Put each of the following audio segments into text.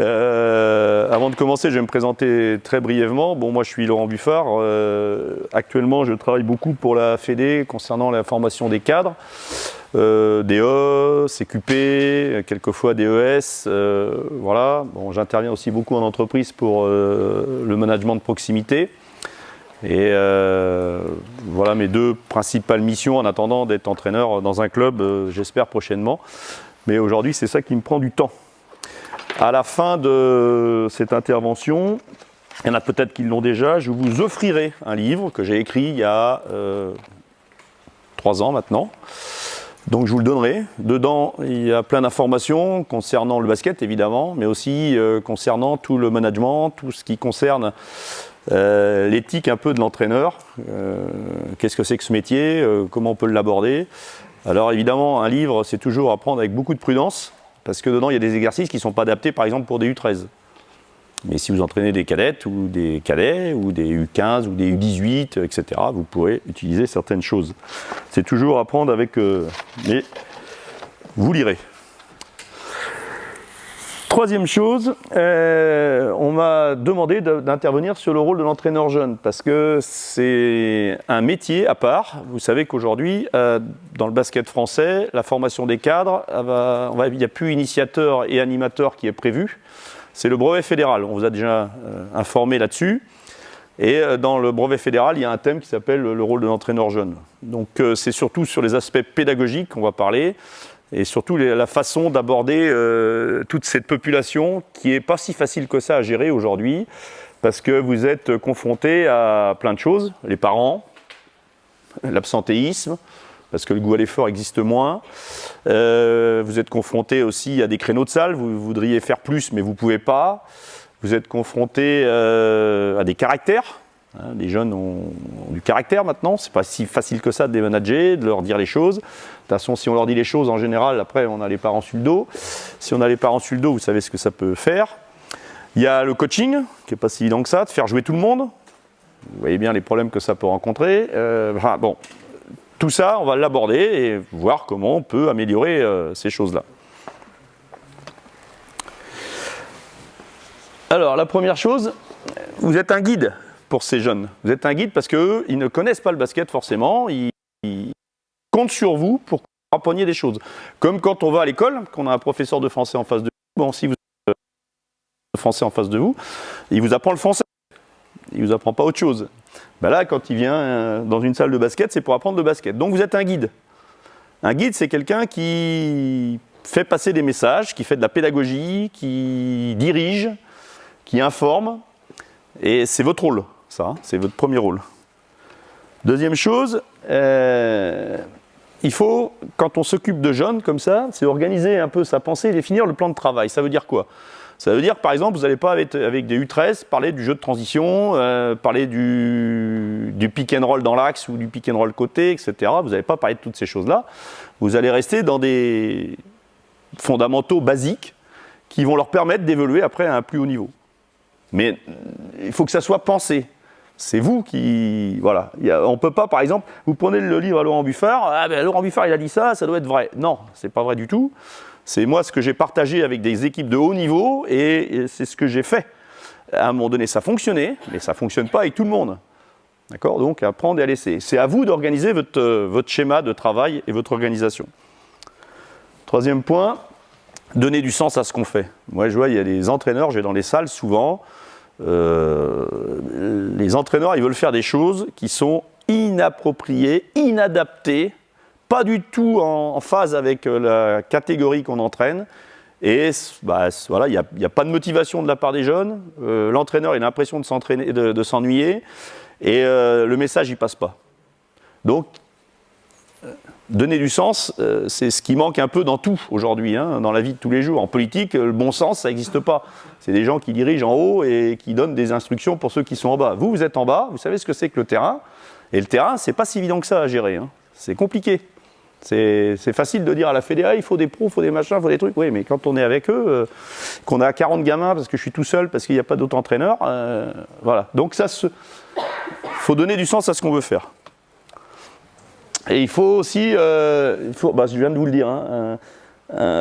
Avant de commencer, je vais me présenter très brièvement. Bon, moi, je suis Laurent Buffard. Actuellement, je travaille beaucoup pour la Fédé concernant la formation des cadres, DE, CQP, quelquefois DES. Voilà. Bon, j'interviens aussi beaucoup en entreprise pour le management de proximité. Et voilà mes deux principales missions en attendant d'être entraîneur dans un club, j'espère prochainement. Mais aujourd'hui, c'est ça qui me prend du temps. À la fin de cette intervention, il y en a peut-être qui l'ont déjà, je vous offrirai un livre que j'ai écrit il y a 3 ans maintenant. Donc je vous le donnerai. Dedans, il y a plein d'informations concernant le basket évidemment, mais aussi concernant tout le management, tout ce qui concerne l'éthique un peu de l'entraîneur. Qu'est-ce que c'est que ce métier, comment on peut l'aborder. Alors évidemment, un livre, c'est toujours à prendre avec beaucoup de prudence, parce que dedans, il y a des exercices qui ne sont pas adaptés, par exemple, pour des U13. Mais si vous entraînez des cadettes, ou des cadets, ou des U15, ou des U18, etc., vous pourrez utiliser certaines choses. C'est toujours à prendre avec... mais vous lirez. Troisième chose, on m'a demandé d'intervenir sur le rôle de l'entraîneur jeune, parce que c'est un métier à part. Vous savez qu'aujourd'hui, dans le basket français, la formation des cadres, il n'y a plus initiateur et animateur qui est prévu. C'est le brevet fédéral, on vous a déjà informé là-dessus. Et dans le brevet fédéral, il y a un thème qui s'appelle le rôle de l'entraîneur jeune. Donc c'est surtout sur les aspects pédagogiques qu'on va parler. Et surtout la façon d'aborder toute cette population qui n'est pas si facile que ça à gérer aujourd'hui, parce que vous êtes confronté à plein de choses, les parents, l'absentéisme, parce que le goût à l'effort existe moins, vous êtes confronté aussi à des créneaux de salle, vous voudriez faire plus mais vous ne pouvez pas, vous êtes confronté à des caractères. Les jeunes ont du caractère maintenant, c'est pas si facile que ça de les manager, de leur dire les choses. De toute façon, si on leur dit les choses, en général, après, on a les parents sur le dos. Si on a les parents sur le dos, vous savez ce que ça peut faire. Il y a le coaching, qui n'est pas si évident que ça, de faire jouer tout le monde. Vous voyez bien les problèmes que ça peut rencontrer. Bon, tout ça, on va l'aborder et voir comment on peut améliorer ces choses-là. Alors, la première chose, vous êtes un guide pour ces jeunes. Vous êtes un guide parce qu'eux, ils ne connaissent pas le basket forcément, ils comptent sur vous pour que vous appreniez des choses. Comme quand on va à l'école, qu'on a un professeur de français en face de vous, bon, si vous avez un français en face de vous, il vous apprend le français, il ne vous apprend pas autre chose. Ben là, quand il vient dans une salle de basket, c'est pour apprendre le basket. Donc vous êtes un guide. Un guide, c'est quelqu'un qui fait passer des messages, qui fait de la pédagogie, qui dirige, qui informe, et c'est votre rôle. Ça, c'est votre premier rôle. Deuxième chose, il faut, quand on s'occupe de jeunes comme ça, c'est organiser un peu sa pensée et définir le plan de travail. Ça veut dire quoi? Ça veut dire, par exemple, vous n'allez pas avec des U13 parler du jeu de transition, parler du pick and roll dans l'axe ou du pick and roll côté, etc. Vous n'allez pas parler de toutes ces choses-là. Vous allez rester dans des fondamentaux basiques qui vont leur permettre d'évoluer après à un plus haut niveau. Mais il faut que ça soit pensé. C'est vous qui... Voilà. On ne peut pas, par exemple, vous prenez le livre à Laurent Buffard, ah ben Laurent Buffard il a dit ça, ça doit être vrai. Non, c'est pas vrai du tout. C'est moi ce que j'ai partagé avec des équipes de haut niveau et c'est ce que j'ai fait. À un moment donné, ça fonctionnait, mais ça ne fonctionne pas avec tout le monde. D'accord? Donc, à prendre et à laisser. C'est à vous d'organiser votre schéma de travail et votre organisation. Troisième point, donner du sens à ce qu'on fait. Moi, je vois, il y a des entraîneurs, j'ai dans les salles souvent... les entraîneurs, ils veulent faire des choses qui sont inappropriées, inadaptées, pas du tout en phase avec la catégorie qu'on entraîne. Et voilà, il n'y a pas de motivation de la part des jeunes. L'entraîneur, il a l'impression de s'ennuyer. Et le message, il ne passe pas. Donc, donner du sens, c'est ce qui manque un peu dans tout aujourd'hui, hein, dans la vie de tous les jours. En politique, le bon sens, ça n'existe pas. C'est des gens qui dirigent en haut et qui donnent des instructions pour ceux qui sont en bas. Vous êtes en bas, vous savez ce que c'est que le terrain. Et le terrain, c'est pas si évident que ça à gérer. Hein. C'est compliqué. C'est facile de dire à la fédération, il faut des pros, il faut des machins, il faut des trucs. Oui, mais quand on est avec eux, qu'on a 40 gamins parce que je suis tout seul, parce qu'il n'y a pas d'autres entraîneurs, voilà. Donc faut donner du sens à ce qu'on veut faire. Et il faut aussi, je viens de vous le dire, hein,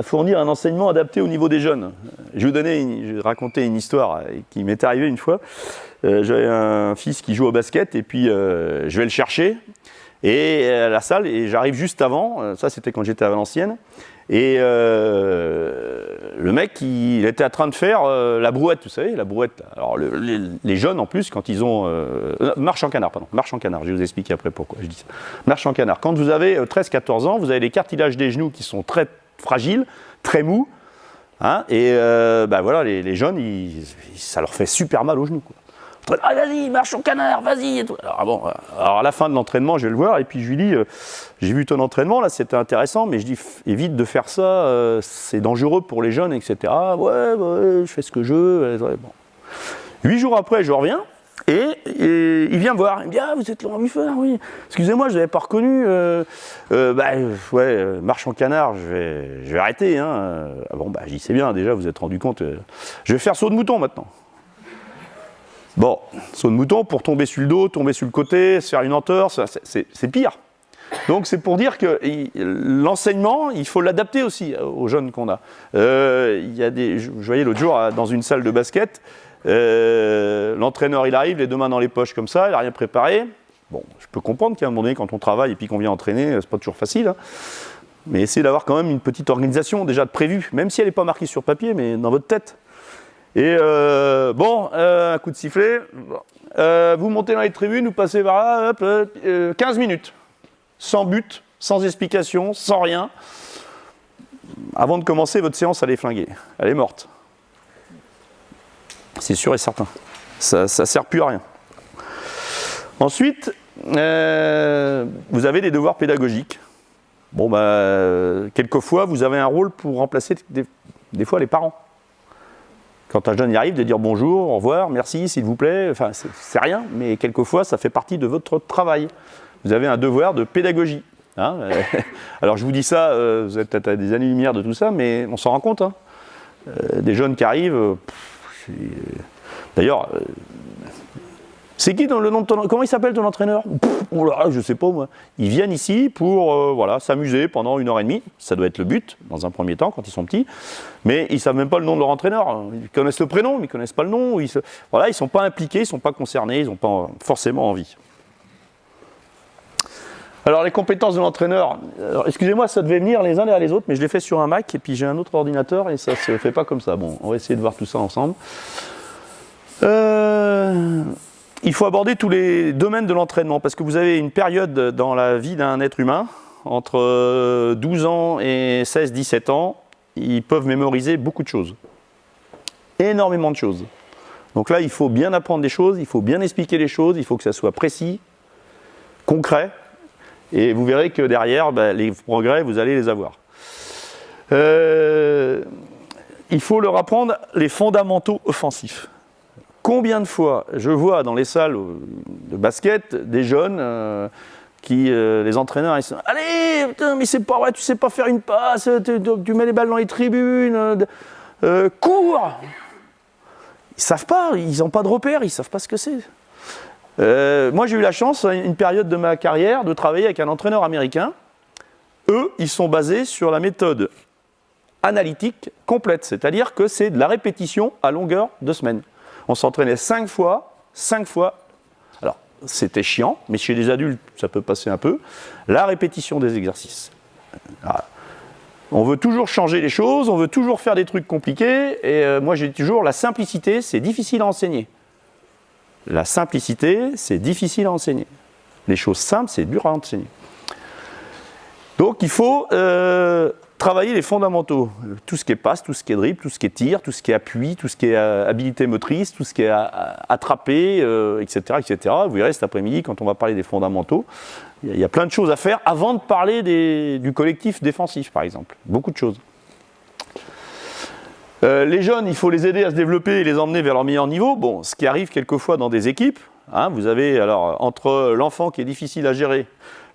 fournir un enseignement adapté au niveau des jeunes. Je vais raconter une histoire qui m'est arrivée une fois. J'avais un fils qui joue au basket et puis je vais le chercher à la salle et j'arrive juste avant, ça c'était quand j'étais à Valenciennes, et le mec il était en train de faire la brouette, vous savez, la brouette. Alors les jeunes en plus quand ils ont... marche en canard, je vais vous expliquer après pourquoi je dis ça. Marche en canard, quand vous avez 13-14 ans, vous avez les cartilages des genoux qui sont très fragiles, très mous, hein, et voilà, les jeunes, ça leur fait super mal aux genoux, quoi. Ah, vas-y, marche en canard, vas-y et tout. Alors à la fin de l'entraînement, je vais le voir et puis je lui dis j'ai vu ton entraînement, là c'était intéressant, mais je dis évite de faire ça, c'est dangereux pour les jeunes, etc. Ouais, je fais ce que je veux. Ouais, bon. 8 jours après, je reviens et il vient me voir. Il me dit ah, vous êtes Laurent Buffeur, oui. Excusez-moi, je ne l'avais pas reconnu. Marche en canard, je vais arrêter. Hein. Ah bon, je dis c'est bien, déjà vous êtes rendu compte. Je vais faire saut de mouton maintenant. Bon, saut de mouton pour tomber sur le dos, tomber sur le côté, se faire une entorse, c'est pire. Donc c'est pour dire que l'enseignement, il faut l'adapter aussi aux jeunes qu'on a. Je voyais l'autre jour dans une salle de basket, l'entraîneur il arrive, les deux mains dans les poches comme ça, il n'a rien préparé. Bon, je peux comprendre qu'à un moment donné, quand on travaille et puis qu'on vient entraîner, c'est pas toujours facile. Hein. Mais essayez d'avoir quand même une petite organisation déjà de prévu, même si elle n'est pas marquée sur papier, mais dans votre tête. Et un coup de sifflet, vous montez dans les tribunes, vous passez par là, 15 minutes, sans but, sans explication, sans rien. Avant de commencer, votre séance, elle est flinguée, elle est morte. C'est sûr et certain, ça ne sert plus à rien. Ensuite, vous avez des devoirs pédagogiques. Bon, quelquefois, vous avez un rôle pour remplacer des fois les parents. Quand un jeune y arrive, de dire bonjour, au revoir, merci, s'il vous plaît, enfin, c'est rien, mais quelquefois, ça fait partie de votre travail. Vous avez un devoir de pédagogie. Hein. Alors, je vous dis ça, vous êtes peut-être à des années-lumière de tout ça, mais on s'en rend compte. Hein. Des jeunes qui arrivent... D'ailleurs, c'est qui dans le nom de ton... Comment il s'appelle ton entraîneur? Je sais pas moi. Ils viennent ici pour s'amuser pendant 1h30. Ça doit être le but, dans un premier temps, quand ils sont petits. Mais ils ne savent même pas le nom de leur entraîneur. Ils connaissent le prénom, mais ils ne connaissent pas le nom. Ils ne sont pas impliqués, ils ne sont pas concernés, ils n'ont pas forcément envie. Alors les compétences de l'entraîneur, excusez-moi, ça devait venir les uns derrière les autres, mais je l'ai fait sur un Mac et puis j'ai un autre ordinateur et ça ne se fait pas comme ça. Bon, on va essayer de voir tout ça ensemble. Il faut aborder tous les domaines de l'entraînement parce que vous avez une période dans la vie d'un être humain, entre 12 ans et 16-17 ans, ils peuvent mémoriser beaucoup de choses. Énormément de choses. Donc là, il faut bien apprendre des choses, il faut bien expliquer les choses, il faut que ça soit précis, concret, et vous verrez que derrière, les progrès, vous allez les avoir. Il faut leur apprendre les fondamentaux offensifs. Combien de fois je vois dans les salles de basket des jeunes les entraîneurs, ils sont « Allez, putain, mais c'est pas vrai, tu sais pas faire une passe, tu mets les balles dans les tribunes, cours !» Ils savent pas, ils n'ont pas de repères, ils savent pas ce que c'est. Moi, j'ai eu la chance, une période de ma carrière, de travailler avec un entraîneur américain. Eux, ils sont basés sur la méthode analytique complète, c'est-à-dire que c'est de la répétition à longueur de semaine. On s'entraînait 5 fois. Alors, c'était chiant, mais chez les adultes, ça peut passer un peu. La répétition des exercices. Alors, on veut toujours changer les choses, on veut toujours faire des trucs compliqués. Et moi, j'ai dit toujours, la simplicité, c'est difficile à enseigner. La simplicité, c'est difficile à enseigner. Les choses simples, c'est dur à enseigner. Donc, il faut travailler les fondamentaux. Tout ce qui est passe, tout ce qui est dribble, tout ce qui est tir, tout ce qui est appui, tout ce qui est habilité motrice, tout ce qui est attrapé, etc., etc. Vous verrez cet après-midi, quand on va parler des fondamentaux, il y a plein de choses à faire avant de parler du collectif défensif, par exemple. Beaucoup de choses. Les jeunes, il faut les aider à se développer et les emmener vers leur meilleur niveau. Bon, ce qui arrive quelquefois dans des équipes, hein, vous avez alors entre l'enfant qui est difficile à gérer,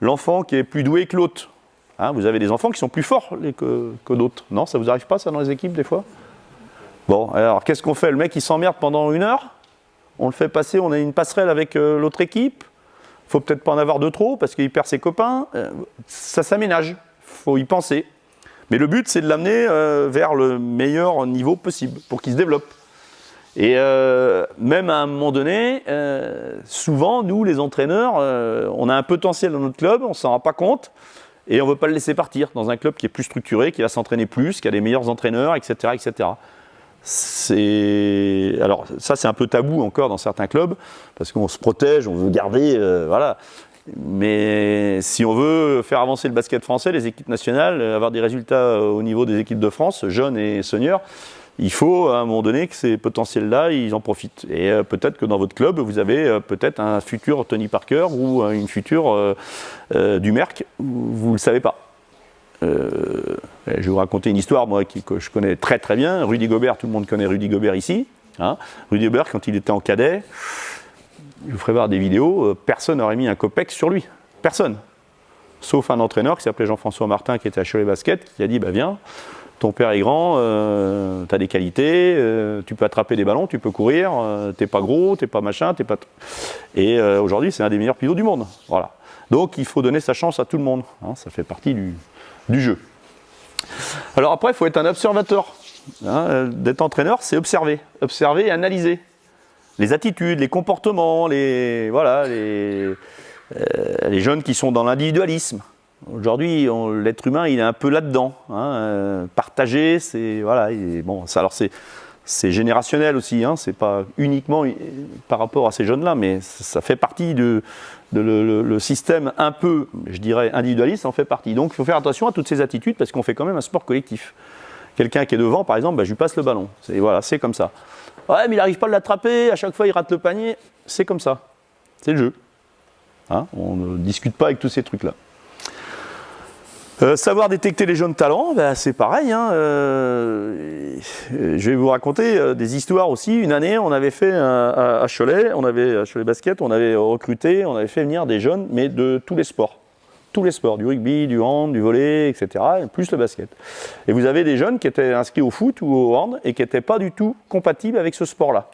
l'enfant qui est plus doué que l'autre. Hein, vous avez des enfants qui sont plus forts que d'autres. Non, ça vous arrive pas ça dans les équipes des fois? Bon, alors qu'est-ce qu'on fait? Le mec il s'emmerde pendant 1 heure, on le fait passer, on a une passerelle avec l'autre équipe. Faut peut-être pas en avoir de trop parce qu'il perd ses copains. Ça s'aménage, faut y penser. Mais le but, c'est de l'amener vers le meilleur niveau possible pour qu'il se développe. Et même à un moment donné, souvent, nous, les entraîneurs, on a un potentiel dans notre club, on ne s'en rend pas compte, et on ne veut pas le laisser partir dans un club qui est plus structuré, qui va s'entraîner plus, qui a des meilleurs entraîneurs, etc. etc. Alors ça, c'est un peu tabou encore dans certains clubs, parce qu'on se protège, on veut garder, voilà. Mais si on veut faire avancer le basket français, les équipes nationales, avoir des résultats au niveau des équipes de France, jeunes et seniors, il faut à un moment donné que ces potentiels-là, ils en profitent. Et peut-être que dans votre club, vous avez peut-être un futur Tony Parker ou une future du Merck, vous ne le savez pas. Je vais vous raconter une histoire, moi, que je connais très très bien. Rudy Gobert, tout le monde connaît Rudy Gobert ici. Hein. Rudy Gobert, quand il était en cadet, je vous ferai voir des vidéos, personne n'aurait mis un copec sur lui. Personne. Sauf un entraîneur qui s'appelait Jean-François Martin, qui était à Cholet Basket, qui a dit, bah viens, ton père est grand, tu as des qualités, tu peux attraper des ballons, tu peux courir, t'es pas gros, t'es pas machin, t'es pas... Et aujourd'hui, c'est un des meilleurs pivots du monde. Voilà. Donc, il faut donner sa chance à tout le monde. Hein, ça fait partie du jeu. Alors après, il faut être un observateur. Hein, d'être entraîneur, c'est observer et analyser les attitudes, les comportements, les jeunes qui sont dans l'individualisme. Aujourd'hui, l'être humain, il est un peu là-dedans. Hein, partager, c'est voilà. Bon, ça, alors c'est générationnel aussi. Hein, c'est pas uniquement par rapport à ces jeunes-là, mais ça fait partie le système un peu, je dirais, individualiste en fait partie. Donc il faut faire attention à toutes ces attitudes parce qu'on fait quand même un sport collectif. Quelqu'un qui est devant, par exemple, je lui passe le ballon. Voilà, c'est comme ça. Ouais, mais il n'arrive pas à l'attraper, à chaque fois il rate le panier. C'est comme ça. C'est le jeu. Hein, on ne discute pas avec tous ces trucs-là. Savoir détecter les jeunes talents, ben, c'est pareil. Hein, je vais vous raconter des histoires aussi. Une année, on avait fait à Cholet, à Cholet Basket, on avait recruté, on avait fait venir des jeunes, mais de tous les sports. Tous les sports, du rugby, du hand, du volley, etc., plus le basket. Et vous avez des jeunes qui étaient inscrits au foot ou au hand et qui n'étaient pas du tout compatibles avec ce sport-là.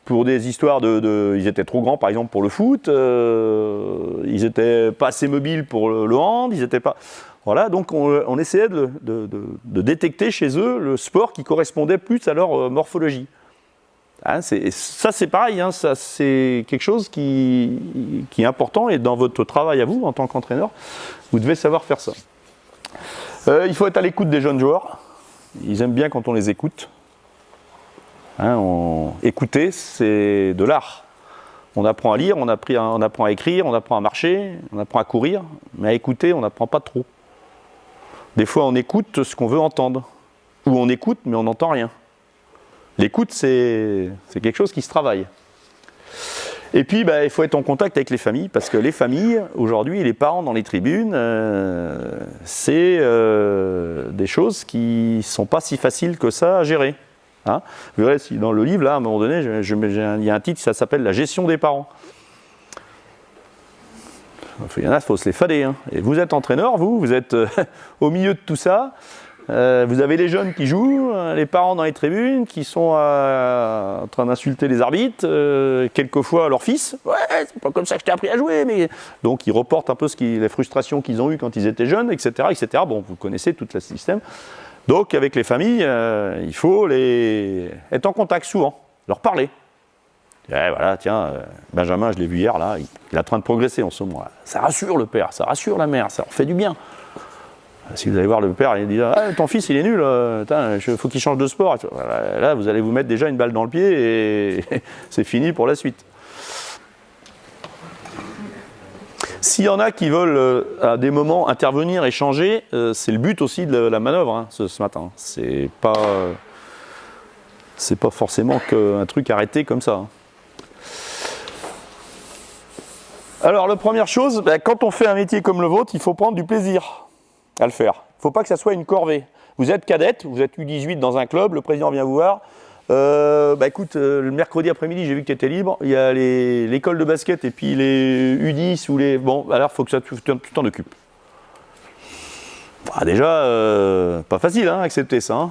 Pour des histoires ils étaient trop grands, par exemple, pour le foot, ils n'étaient pas assez mobiles pour le hand, ils n'étaient pas... Voilà, donc on essayait de détecter chez eux le sport qui correspondait plus à leur morphologie. Hein, ça c'est pareil, hein, ça, c'est quelque chose qui est important et dans votre travail à vous en tant qu'entraîneur, vous devez savoir faire ça. Il faut être à l'écoute des jeunes joueurs, ils aiment bien quand on les écoute. Hein, écouter, c'est de l'art. On apprend à lire, on apprend à écrire, on apprend à marcher, on apprend à courir, mais à écouter, on n'apprend pas trop. Des fois, on écoute ce qu'on veut entendre, ou on écoute, mais on n'entend rien. L'écoute, c'est quelque chose qui se travaille. Et puis, il faut être en contact avec les familles, parce que les familles, aujourd'hui, les parents dans les tribunes, c'est des choses qui ne sont pas si faciles que ça à gérer. Hein, vous verrez, si dans le livre, là, à un moment donné, il y a un titre, ça s'appelle « La gestion des parents ». Il y en a, il faut se les fader. Hein. Et vous êtes entraîneur, vous êtes au milieu de tout ça. Vous avez les jeunes qui jouent, les parents dans les tribunes qui sont en train d'insulter les arbitres, quelquefois leur fils. Ouais, c'est pas comme ça que je t'ai appris à jouer. Mais... Donc ils reportent un peu les frustrations qu'ils ont eues quand ils étaient jeunes, etc., etc. Bon, vous connaissez tout le système. Donc avec les familles, il faut être en contact souvent, leur parler. Et voilà, tiens, Benjamin, je l'ai vu hier, là, il est en train de progresser en ce moment. Ça rassure le père, ça rassure la mère, ça leur fait du bien. Si vous allez voir le père, il dit ah, ton fils il est nul, il faut qu'il change de sport. Là, vous allez vous mettre déjà une balle dans le pied et c'est fini pour la suite. S'il y en a qui veulent à des moments intervenir et changer, c'est le but aussi de la manœuvre hein, ce matin. C'est pas forcément qu'un truc arrêté comme ça. Hein. Alors, la première chose, quand on fait un métier comme le vôtre, il faut prendre du plaisir à le faire. Il ne faut pas que ça soit une corvée. Vous êtes cadette, vous êtes U18 dans un club, le président vient vous voir. Écoute, le mercredi après-midi, j'ai vu que tu étais libre. Il y a l'école de basket et puis les U10 ou les... Bon, alors il faut que tu t'en occupes. Déjà, pas facile hein, accepter ça. Hein.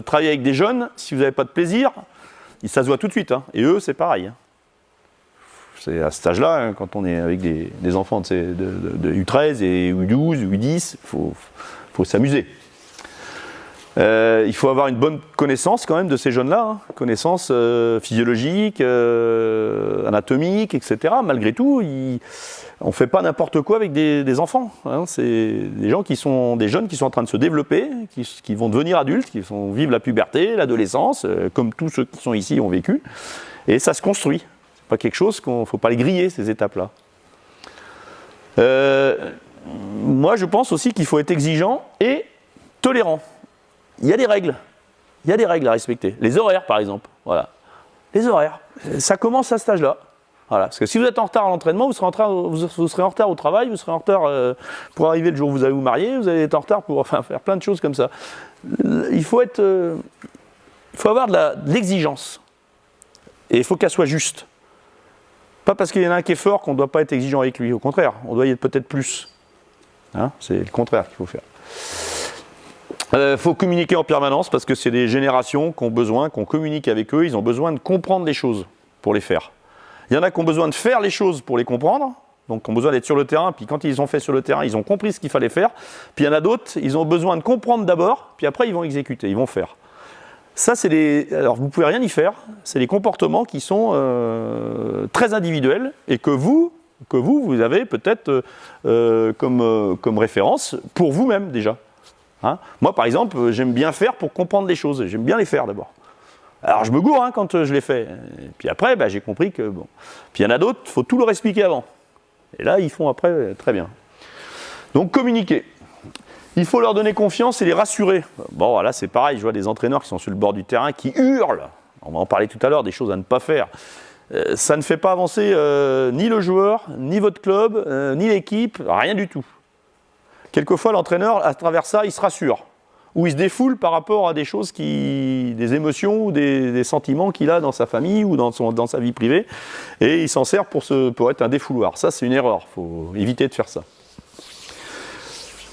Travailler avec des jeunes, si vous n'avez pas de plaisir, ça se voit tout de suite. Hein. Et eux, c'est pareil. Hein. c'est à cet âge-là, hein, quand on est avec des enfants de U13 et U12, U10, il faut s'amuser. Il faut avoir une bonne connaissance quand même de ces jeunes-là, hein, connaissance physiologique, anatomique, etc. Malgré tout, on ne fait pas n'importe quoi avec des enfants. Hein. C'est des gens des jeunes qui sont en train de se développer, qui vont devenir adultes, qui vont vivre la puberté, l'adolescence, comme tous ceux qui sont ici ont vécu. Et ça se construit. C'est pas quelque chose qu'il ne faut pas les griller, ces étapes-là. Moi, je pense aussi qu'il faut être exigeant et tolérant. Il y a des règles. Il y a des règles à respecter. Les horaires, par exemple. Voilà. Les horaires. Ça commence à cet âge-là. Voilà. Parce que si vous êtes en retard à l'entraînement, vous serez en retard au travail, vous serez en retard pour arriver le jour où vous allez vous marier, vous allez être en retard pour faire plein de choses comme ça. Il faut avoir de l'exigence. Et il faut qu'elle soit juste. Pas parce qu'il y en a un qui est fort qu'on ne doit pas être exigeant avec lui. Au contraire, on doit y être peut-être plus. Hein, c'est le contraire qu'il faut faire. Faut communiquer en permanence parce que c'est des générations qui ont besoin qu'on communique avec eux. Ils ont besoin de comprendre les choses pour les faire. Il y en a qui ont besoin de faire les choses pour les comprendre, donc qui ont besoin d'être sur le terrain. Puis quand ils ont fait sur le terrain, ils ont compris ce qu'il fallait faire. Puis il y en a d'autres, ils ont besoin de comprendre d'abord, puis après ils vont exécuter, ils vont faire. Ça, alors vous ne pouvez rien y faire. C'est des comportements qui sont très individuels et que vous avez peut-être comme référence pour vous-même déjà. Hein, moi, par exemple, j'aime bien faire pour comprendre les choses. J'aime bien les faire d'abord. Alors, je me gourre quand je les fais. Et puis après, j'ai compris que bon. Puis il y en a d'autres, il faut tout leur expliquer avant. Et là, ils font après très bien. Donc, communiquer. Il faut leur donner confiance et les rassurer. Bon, voilà, c'est pareil. Je vois des entraîneurs qui sont sur le bord du terrain qui hurlent. On va en parler tout à l'heure, des choses à ne pas faire. Ça ne fait pas avancer ni le joueur, ni votre club, ni l'équipe, rien du tout. Quelquefois, l'entraîneur, à travers ça, il se rassure. Ou il se défoule par rapport à des choses, des émotions ou des sentiments qu'il a dans sa famille ou dans sa vie privée. Et il s'en sert pour être un défouloir. Ça, c'est une erreur. Il faut éviter de faire ça.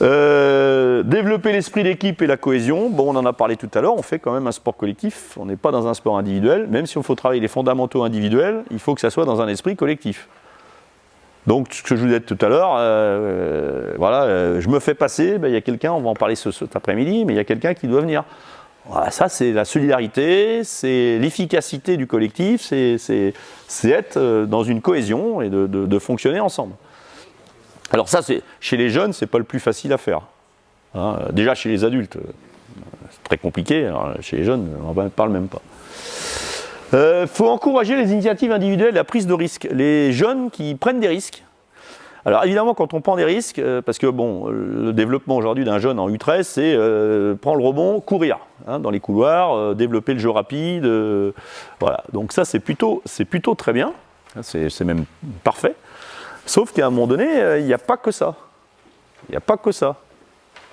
Développer l'esprit d'équipe et la cohésion. Bon, on en a parlé tout à l'heure. On fait quand même un sport collectif. On n'est pas dans un sport individuel. Même si on faut travailler les fondamentaux individuels, il faut que ça soit dans un esprit collectif. Donc, ce que je vous disais tout à l'heure, je me fais passer, il y a quelqu'un, on va en parler cet après-midi, mais il y a quelqu'un qui doit venir. Voilà, ça, c'est la solidarité, c'est l'efficacité du collectif, c'est être dans une cohésion et de fonctionner ensemble. Alors ça, chez les jeunes, c'est pas le plus facile à faire. Hein, déjà, chez les adultes, c'est très compliqué. Alors, chez les jeunes, on ne parle même pas. Faut encourager les initiatives individuelles et la prise de risques. Les jeunes qui prennent des risques. Alors évidemment, quand on prend des risques, parce que bon, le développement aujourd'hui d'un jeune en U13, c'est prendre le rebond, courir dans les couloirs, développer le jeu rapide. Voilà. Donc ça, c'est plutôt très bien. C'est même parfait. Sauf qu'à un moment donné, il n'y a pas que ça. Il n'y a pas que ça.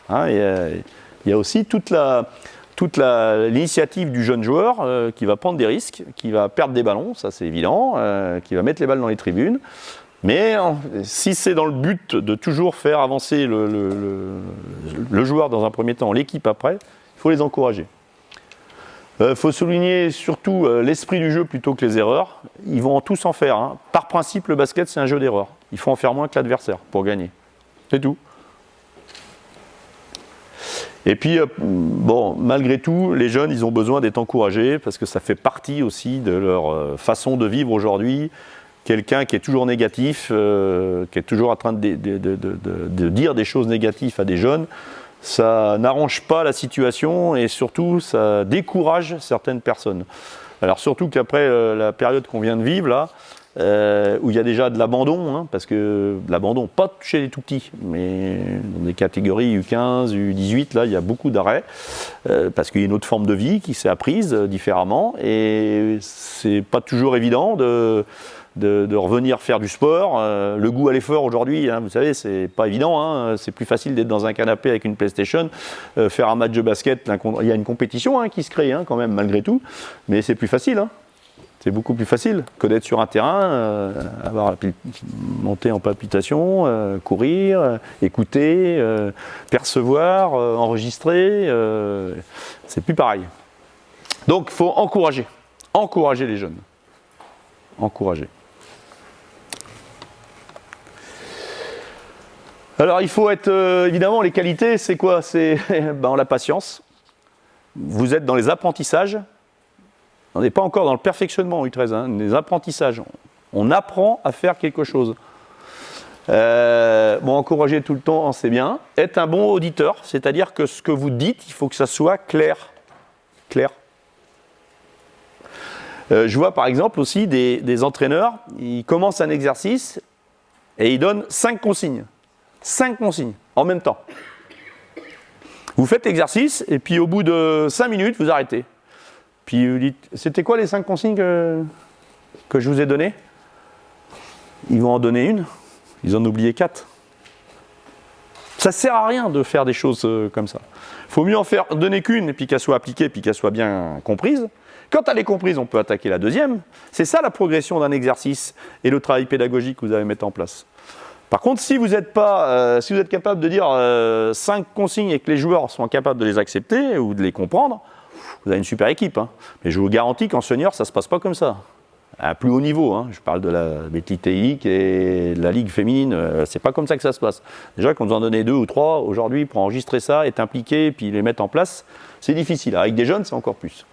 Hein, il y a aussi toute l'initiative du jeune joueur qui va prendre des risques, qui va perdre des ballons, ça c'est évident, qui va mettre les balles dans les tribunes. Mais si c'est dans le but de toujours faire avancer le joueur dans un premier temps, l'équipe après, il faut les encourager. Il faut souligner surtout l'esprit du jeu plutôt que les erreurs. Ils vont tous en faire. Hein. Par principe, le basket, c'est un jeu d'erreurs. Il faut en faire moins que l'adversaire pour gagner. C'est tout. Et puis, malgré tout, les jeunes, ils ont besoin d'être encouragés parce que ça fait partie aussi de leur façon de vivre aujourd'hui. Quelqu'un qui est toujours négatif, qui est toujours en train de dire des choses négatives à des jeunes, ça n'arrange pas la situation et surtout, ça décourage certaines personnes. Alors surtout qu'après la période qu'on vient de vivre, là, où il y a déjà de l'abandon, hein, parce que l'abandon, pas chez les tout-petits, mais dans des catégories U15, U18, là, il y a beaucoup d'arrêts, parce qu'il y a une autre forme de vie qui s'est apprise différemment, et c'est pas toujours évident de revenir faire du sport. Le goût à l'effort aujourd'hui, hein, vous savez, c'est pas évident. Hein, c'est plus facile d'être dans un canapé avec une PlayStation, faire un match de basket. Il y a une compétition qui se crée quand même, malgré tout. Mais c'est plus facile. Hein. C'est beaucoup plus facile que d'être sur un terrain, monter en palpitation, courir, écouter, percevoir, enregistrer. C'est plus pareil. Donc, il faut encourager les jeunes. Encourager. Alors il faut être, évidemment, les qualités, c'est quoi? C'est ben, la patience. Vous êtes dans les apprentissages. On n'est pas encore dans le perfectionnement, U13, hein, les apprentissages. On apprend à faire quelque chose. Bon, encourager tout le temps, c'est bien. Être un bon auditeur, c'est-à-dire que ce que vous dites, il faut que ça soit clair. Clair. Je vois par exemple aussi des entraîneurs, ils commencent un exercice et ils donnent 5 consignes. 5 consignes en même temps. Vous faites l'exercice et puis au bout de 5 minutes, vous arrêtez. Puis vous dites, c'était quoi les 5 consignes que je vous ai données? Ils vont en donner une, ils en ont oublié 4. Ça ne sert à rien de faire des choses comme ça. Il faut mieux en donner qu'une et puis qu'elle soit appliquée et puis qu'elle soit bien comprise. Quand elle est comprise, on peut attaquer la deuxième. C'est ça la progression d'un exercice et le travail pédagogique que vous allez mettre en place. Par contre, si vous êtes capable de dire 5 consignes et que les joueurs sont capables de les accepter ou de les comprendre, vous avez une super équipe. Hein. Mais je vous garantis qu'en senior, ça ne se passe pas comme ça. À plus haut niveau, hein. Je parle de la BTTIC et de la Ligue féminine, c'est pas comme ça que ça se passe. Déjà, quand vous en donnez 2 ou 3, aujourd'hui, pour enregistrer ça, être impliqué et puis les mettre en place, c'est difficile. Avec des jeunes, c'est encore plus.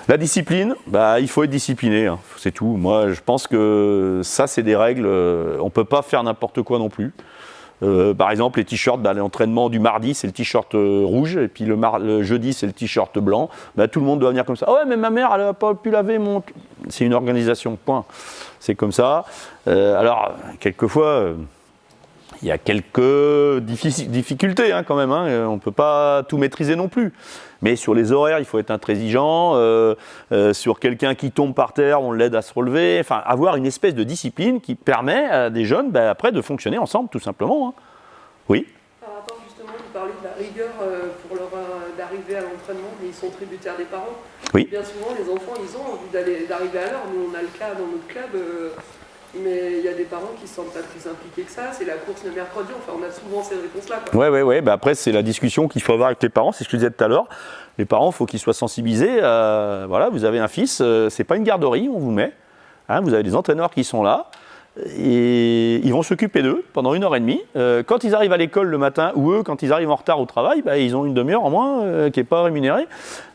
La discipline, bah, il faut être discipliné, hein, c'est tout. Moi, je pense que ça, c'est des règles. On ne peut pas faire n'importe quoi non plus. Par exemple, les t-shirts, bah, l'entraînement du mardi, c'est le t-shirt rouge, et puis le jeudi, c'est le t-shirt blanc. Bah, tout le monde doit venir comme ça. Ah ouais, mais ma mère, elle n'a pas pu laver mon... C'est une organisation, point. C'est comme ça. Alors, quelquefois... il y a quelques difficultés hein, quand même, hein. On ne peut pas tout maîtriser non plus. Mais sur les horaires, il faut être intransigeant. Sur quelqu'un qui tombe par terre, on l'aide à se relever. Enfin, avoir une espèce de discipline qui permet à des jeunes, ben, après, de fonctionner ensemble, tout simplement. Hein. Oui. Par rapport justement, vous parlez de la rigueur pour leur d'arriver à l'entraînement, mais ils sont tributaires des parents. Oui. Bien souvent, les enfants, ils ont envie d'arriver à l'heure. Nous, on a le cas dans notre club. Mais il y a des parents qui ne se sentent pas plus impliqués que ça, c'est la course le mercredi, enfin on a souvent ces réponses-là. Oui, bah après c'est la discussion qu'il faut avoir avec les parents, c'est ce que je disais tout à l'heure. Les parents, il faut qu'ils soient sensibilisés. Voilà, vous avez un fils, c'est pas une garderie, on vous met. Hein, vous avez des entraîneurs qui sont là, et ils vont s'occuper d'eux pendant 1h30. Quand ils arrivent à l'école le matin, ou eux, quand ils arrivent en retard au travail, bah, ils ont une demi-heure en moins qui n'est pas rémunérée.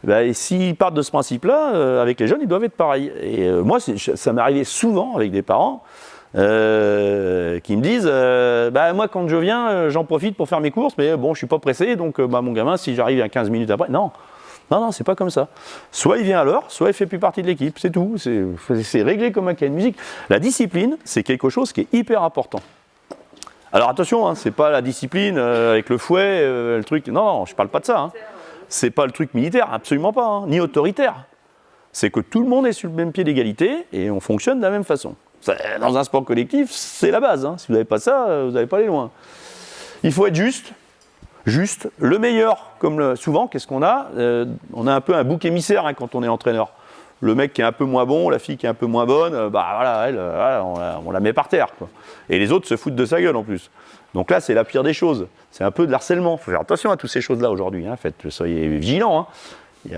Bah, et s'ils partent de ce principe-là, avec les jeunes, ils doivent être pareils. Et moi, ça m'est arrivé souvent avec des parents qui me disent bah, moi, quand je viens, j'en profite pour faire mes courses, mais bon, je ne suis pas pressé, donc bah, mon gamin, si j'arrive à 15 minutes après, non. Non, c'est pas comme ça. Soit il vient à l'heure, soit il fait plus partie de l'équipe, c'est tout. C'est réglé comme un cahier de musique. La discipline, c'est quelque chose qui est hyper important. Alors attention, hein, c'est pas la discipline avec le fouet, le truc. Non, je parle pas de ça. Hein. C'est pas le truc militaire, absolument pas, hein, ni autoritaire. C'est que tout le monde est sur le même pied d'égalité et on fonctionne de la même façon. Dans un sport collectif, c'est la base. Hein. Si vous n'avez pas ça, vous n'allez pas aller loin. Il faut être juste. Juste, le meilleur, comme souvent, qu'est-ce qu'on a? On a un peu un bouc émissaire hein, quand on est entraîneur. Le mec qui est un peu moins bon, la fille qui est un peu moins bonne, bah voilà, elle, on la met par terre. Quoi. Et les autres se foutent de sa gueule en plus. Donc là, c'est la pire des choses. C'est un peu de l'harcèlement. Il faut faire attention à toutes ces choses-là aujourd'hui. Hein. Soyez vigilants. Hein. Il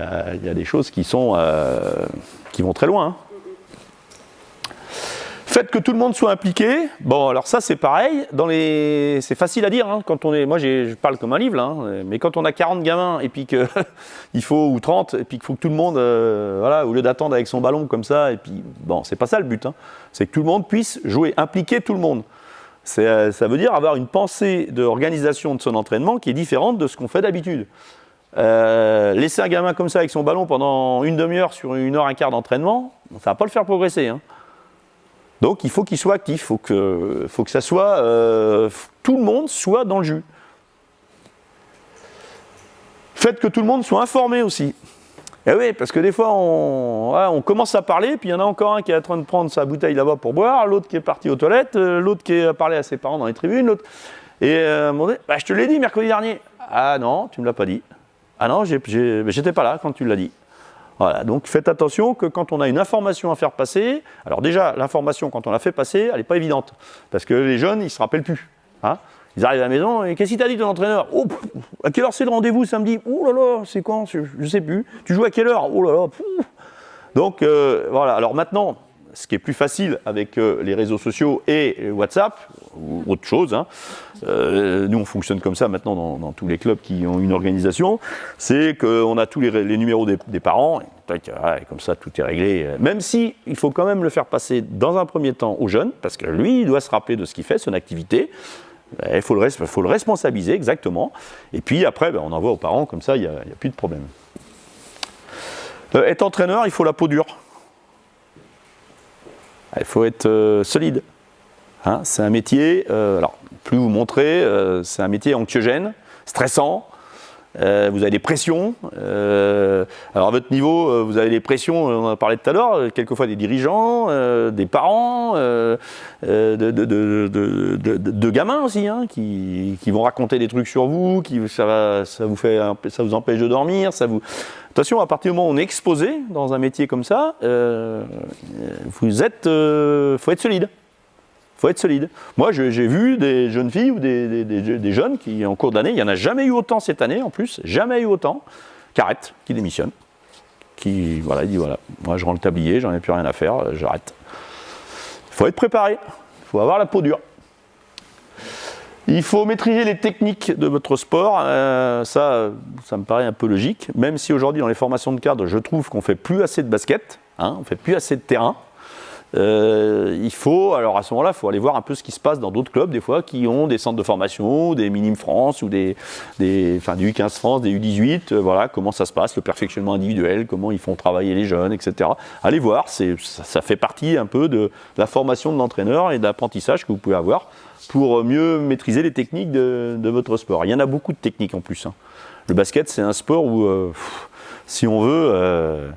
y a des choses qui vont très loin. Hein. Faites que tout le monde soit impliqué. Bon, alors ça, c'est pareil. C'est facile à dire. Hein, quand on est... Moi, je parle comme un livre, là. Hein, mais quand on a 40 gamins et puis qu'il faut, ou 30, et puis qu'il faut que tout le monde, voilà, au lieu d'attendre avec son ballon comme ça, et puis, bon, c'est pas ça le but. Hein, c'est que tout le monde puisse jouer, impliquer tout le monde. Ça veut dire avoir une pensée d'organisation de son entraînement qui est différente de ce qu'on fait d'habitude. Laisser un gamin comme ça avec son ballon pendant une demi-heure sur 1h15 d'entraînement, ça va pas le faire progresser. Hein. Donc il faut qu'il soit actif, faut que ça soit, tout le monde soit dans le jus. Faites que tout le monde soit informé aussi. Et oui, parce que des fois on commence à parler, puis il y en a encore un qui est en train de prendre sa bouteille là-bas pour boire, l'autre qui est parti aux toilettes, l'autre qui a parlé à ses parents dans les tribunes, l'autre. Et bah, je te l'ai dit mercredi dernier. Ah non, tu me l'as pas dit. Ah non, j'étais pas là quand tu l'as dit. Voilà, donc faites attention que quand on a une information à faire passer, alors déjà l'information quand on la fait passer, elle n'est pas évidente, parce que les jeunes ils ne se rappellent plus. Hein, ils arrivent à la maison et qu'est-ce qu'il t'a dit ton entraîneur? Oh, à quelle heure c'est le rendez-vous samedi? Oh là là, c'est quand? Je ne sais plus. Tu joues à quelle heure? Oh là là. Donc voilà, alors maintenant, ce qui est plus facile avec les réseaux sociaux et WhatsApp, ou autre chose, hein. Nous on fonctionne comme ça maintenant dans tous les clubs qui ont une organisation, c'est qu'on a tous les numéros des parents, et tac, comme ça tout est réglé, même si il faut quand même le faire passer dans un premier temps au jeune, parce que lui il doit se rappeler de ce qu'il fait, son activité, il faut le responsabiliser exactement, et puis après on envoie aux parents, comme ça il n'y a plus de problème. Être entraîneur, il faut la peau dure. Il faut être solide. Hein, c'est un métier, alors plus vous montrez, c'est un métier anxiogène, stressant. Vous avez des pressions. Alors à votre niveau, vous avez des pressions, on en a parlé tout à l'heure, quelquefois des dirigeants, des parents, de gamins aussi, hein, qui vont raconter des trucs sur vous, ça vous empêche de dormir, Attention, à partir du moment où on est exposé dans un métier comme ça, faut être solide. Faut être solide. Moi, j'ai vu des jeunes filles ou des jeunes qui, en cours d'année, il n'y en a jamais eu autant cette année, en plus, jamais eu autant, qui arrêtent, qui démissionnent, qui, voilà, dit voilà, moi je rends le tablier, j'en ai plus rien à faire, j'arrête. Il faut être préparé, il faut avoir la peau dure. Il faut maîtriser les techniques de votre sport, ça me paraît un peu logique, même si aujourd'hui dans les formations de cadre, je trouve qu'on ne fait plus assez de basket, hein, on ne fait plus assez de terrain. Alors à ce moment-là, il faut aller voir un peu ce qui se passe dans d'autres clubs, des fois, qui ont des centres de formation, des Minimes France, ou des U15 France, des U18, voilà, comment ça se passe, le perfectionnement individuel, comment ils font travailler les jeunes, etc. Allez voir, ça fait partie un peu de la formation de l'entraîneur et de l'apprentissage que vous pouvez avoir pour mieux maîtriser les techniques de votre sport. Il y en a beaucoup de techniques en plus, hein. Le basket, c'est un sport où, si on veut...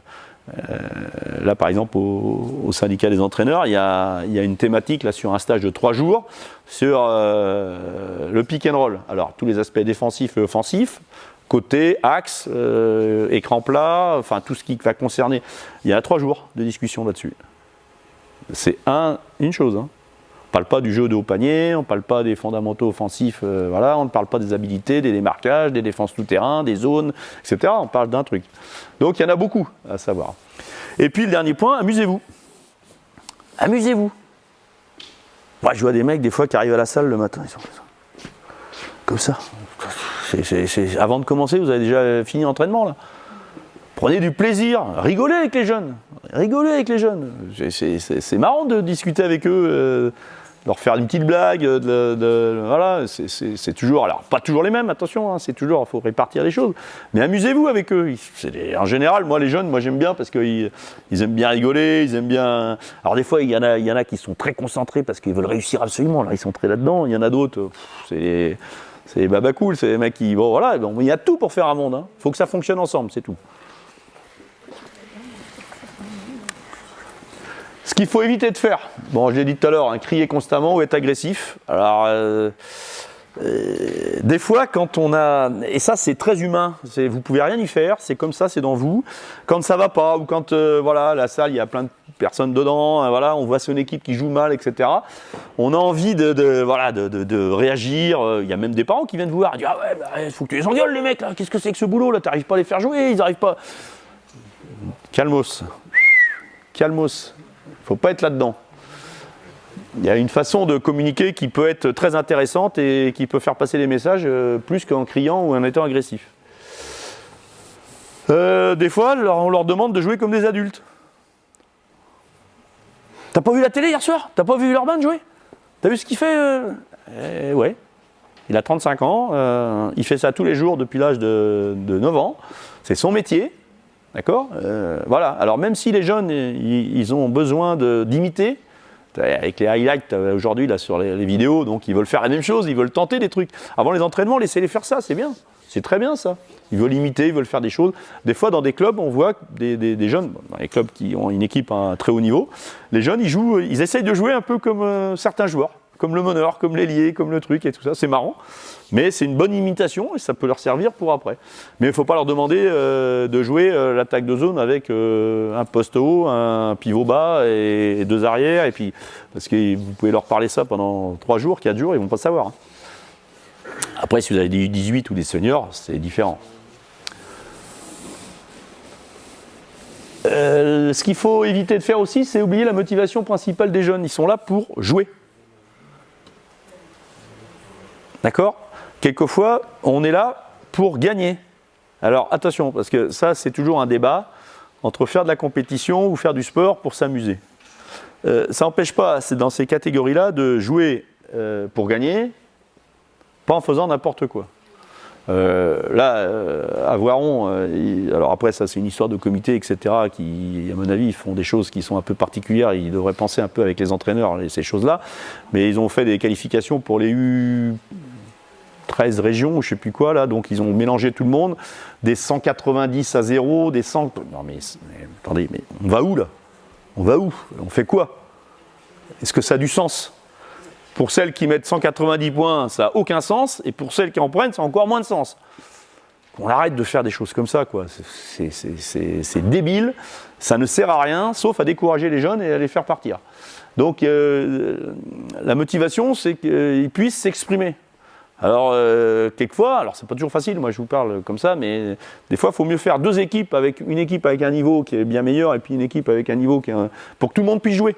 là par exemple au syndicat des entraîneurs, il y a une thématique là sur un stage de 3 jours sur le pick and roll. Alors tous les aspects défensifs et offensifs, côté, axe, écran plat, enfin tout ce qui va concerner. Il y a 3 jours de discussion là-dessus. C'est une chose, hein. On ne parle pas du jeu de haut panier, on ne parle pas des fondamentaux offensifs, voilà, on ne parle pas des habilités, des démarquages, des défenses tout-terrain, des zones, etc. On parle d'un truc. Donc il y en a beaucoup à savoir. Et puis le dernier point, amusez-vous. Amusez-vous. Moi je vois des mecs des fois qui arrivent à la salle le matin, ils sont comme ça. Avant de commencer, vous avez déjà fini l'entraînement là. Prenez du plaisir, rigolez avec les jeunes. Rigolez avec les jeunes. C'est marrant de discuter avec eux, leur faire une petite blague, voilà, c'est toujours, alors pas toujours les mêmes, attention, hein, c'est toujours, il faut répartir les choses, mais amusez-vous avec eux. En général, moi les jeunes, moi j'aime bien parce qu'ils aiment bien rigoler, ils aiment bien. Alors des fois il y en a qui sont très concentrés parce qu'ils veulent réussir absolument, là ils sont très là-dedans. Il y en a d'autres, c'est les babacools, c'est les mecs qui, bon voilà, bon, il y a tout pour faire un monde. Il faut que ça fonctionne ensemble, c'est tout. Ce qu'il faut éviter de faire, bon, je l'ai dit tout à l'heure, hein, crier constamment ou être agressif. Alors, des fois, quand on a... Et ça, c'est très humain. Vous pouvez rien y faire, c'est comme ça, c'est dans vous. Quand ça va pas, ou quand, voilà, la salle, il y a plein de personnes dedans, voilà, on voit son équipe qui joue mal, etc. On a envie de réagir. Il y a même des parents qui viennent vous voir et disent « Ah ouais, bah, faut que tu les engueules, les mecs, là. Qu'est-ce que c'est que ce boulot, là? T'arrives pas à les faire jouer, ils n'arrivent pas... » Calmos. Calmos. Il ne faut pas être là-dedans. Il y a une façon de communiquer qui peut être très intéressante et qui peut faire passer les messages plus qu'en criant ou en étant agressif. Des fois, on leur demande de jouer comme des adultes. T'as pas vu la télé hier soir? T'as pas vu Urban jouer? T'as vu ce qu'il fait? Ouais. Il a 35 ans, il fait ça tous les jours depuis l'âge de 9 ans. C'est son métier. D'accord, voilà. Alors même si les jeunes, ils ont besoin d'imiter, avec les highlights aujourd'hui là sur les vidéos, donc ils veulent faire la même chose, ils veulent tenter des trucs. Avant les entraînements, laissez-les faire ça, c'est bien. C'est très bien ça. Ils veulent imiter, ils veulent faire des choses. Des fois dans des clubs, on voit des jeunes, dans les clubs qui ont une équipe à un très haut niveau, les jeunes ils essayent de jouer un peu comme certains joueurs, comme le meneur, comme l'ailier, comme le truc et tout ça, c'est marrant. Mais c'est une bonne imitation et ça peut leur servir pour après. Mais il ne faut pas leur demander de jouer l'attaque de zone avec un poste haut, un pivot bas et 2 arrières. Et puis, parce que vous pouvez leur parler ça pendant 3 jours, 4 jours, ils ne vont pas savoir. Après, si vous avez des U18 ou des seniors, c'est différent. Ce qu'il faut éviter de faire aussi, c'est oublier la motivation principale des jeunes. Ils sont là pour jouer. D'accord? Quelquefois, on est là pour gagner. Alors attention, parce que ça, c'est toujours un débat entre faire de la compétition ou faire du sport pour s'amuser. Ça n'empêche pas, c'est dans ces catégories-là, de jouer pour gagner, pas en faisant n'importe quoi. À Voiron, alors après ça c'est une histoire de comité, etc., qui à mon avis font des choses qui sont un peu particulières, ils devraient penser un peu avec les entraîneurs ces choses-là, mais ils ont fait des qualifications pour les U13 régions, ou je sais plus quoi là, donc ils ont mélangé tout le monde, des 190 à 0, des 100... Non mais attendez, mais on va où là? On va où? On fait quoi? Est-ce que ça a du sens? Pour celles qui mettent 190 points, ça n'a aucun sens, et pour celles qui en prennent, ça a encore moins de sens. On arrête de faire des choses comme ça, quoi. C'est débile, ça ne sert à rien, sauf à décourager les jeunes et à les faire partir. Donc la motivation, c'est qu'ils puissent s'exprimer. Alors quelquefois, alors c'est pas toujours facile, moi je vous parle comme ça, mais des fois il faut mieux faire deux équipes, avec une équipe avec un niveau qui est bien meilleur, et puis une équipe avec un niveau qui est pour que tout le monde puisse jouer.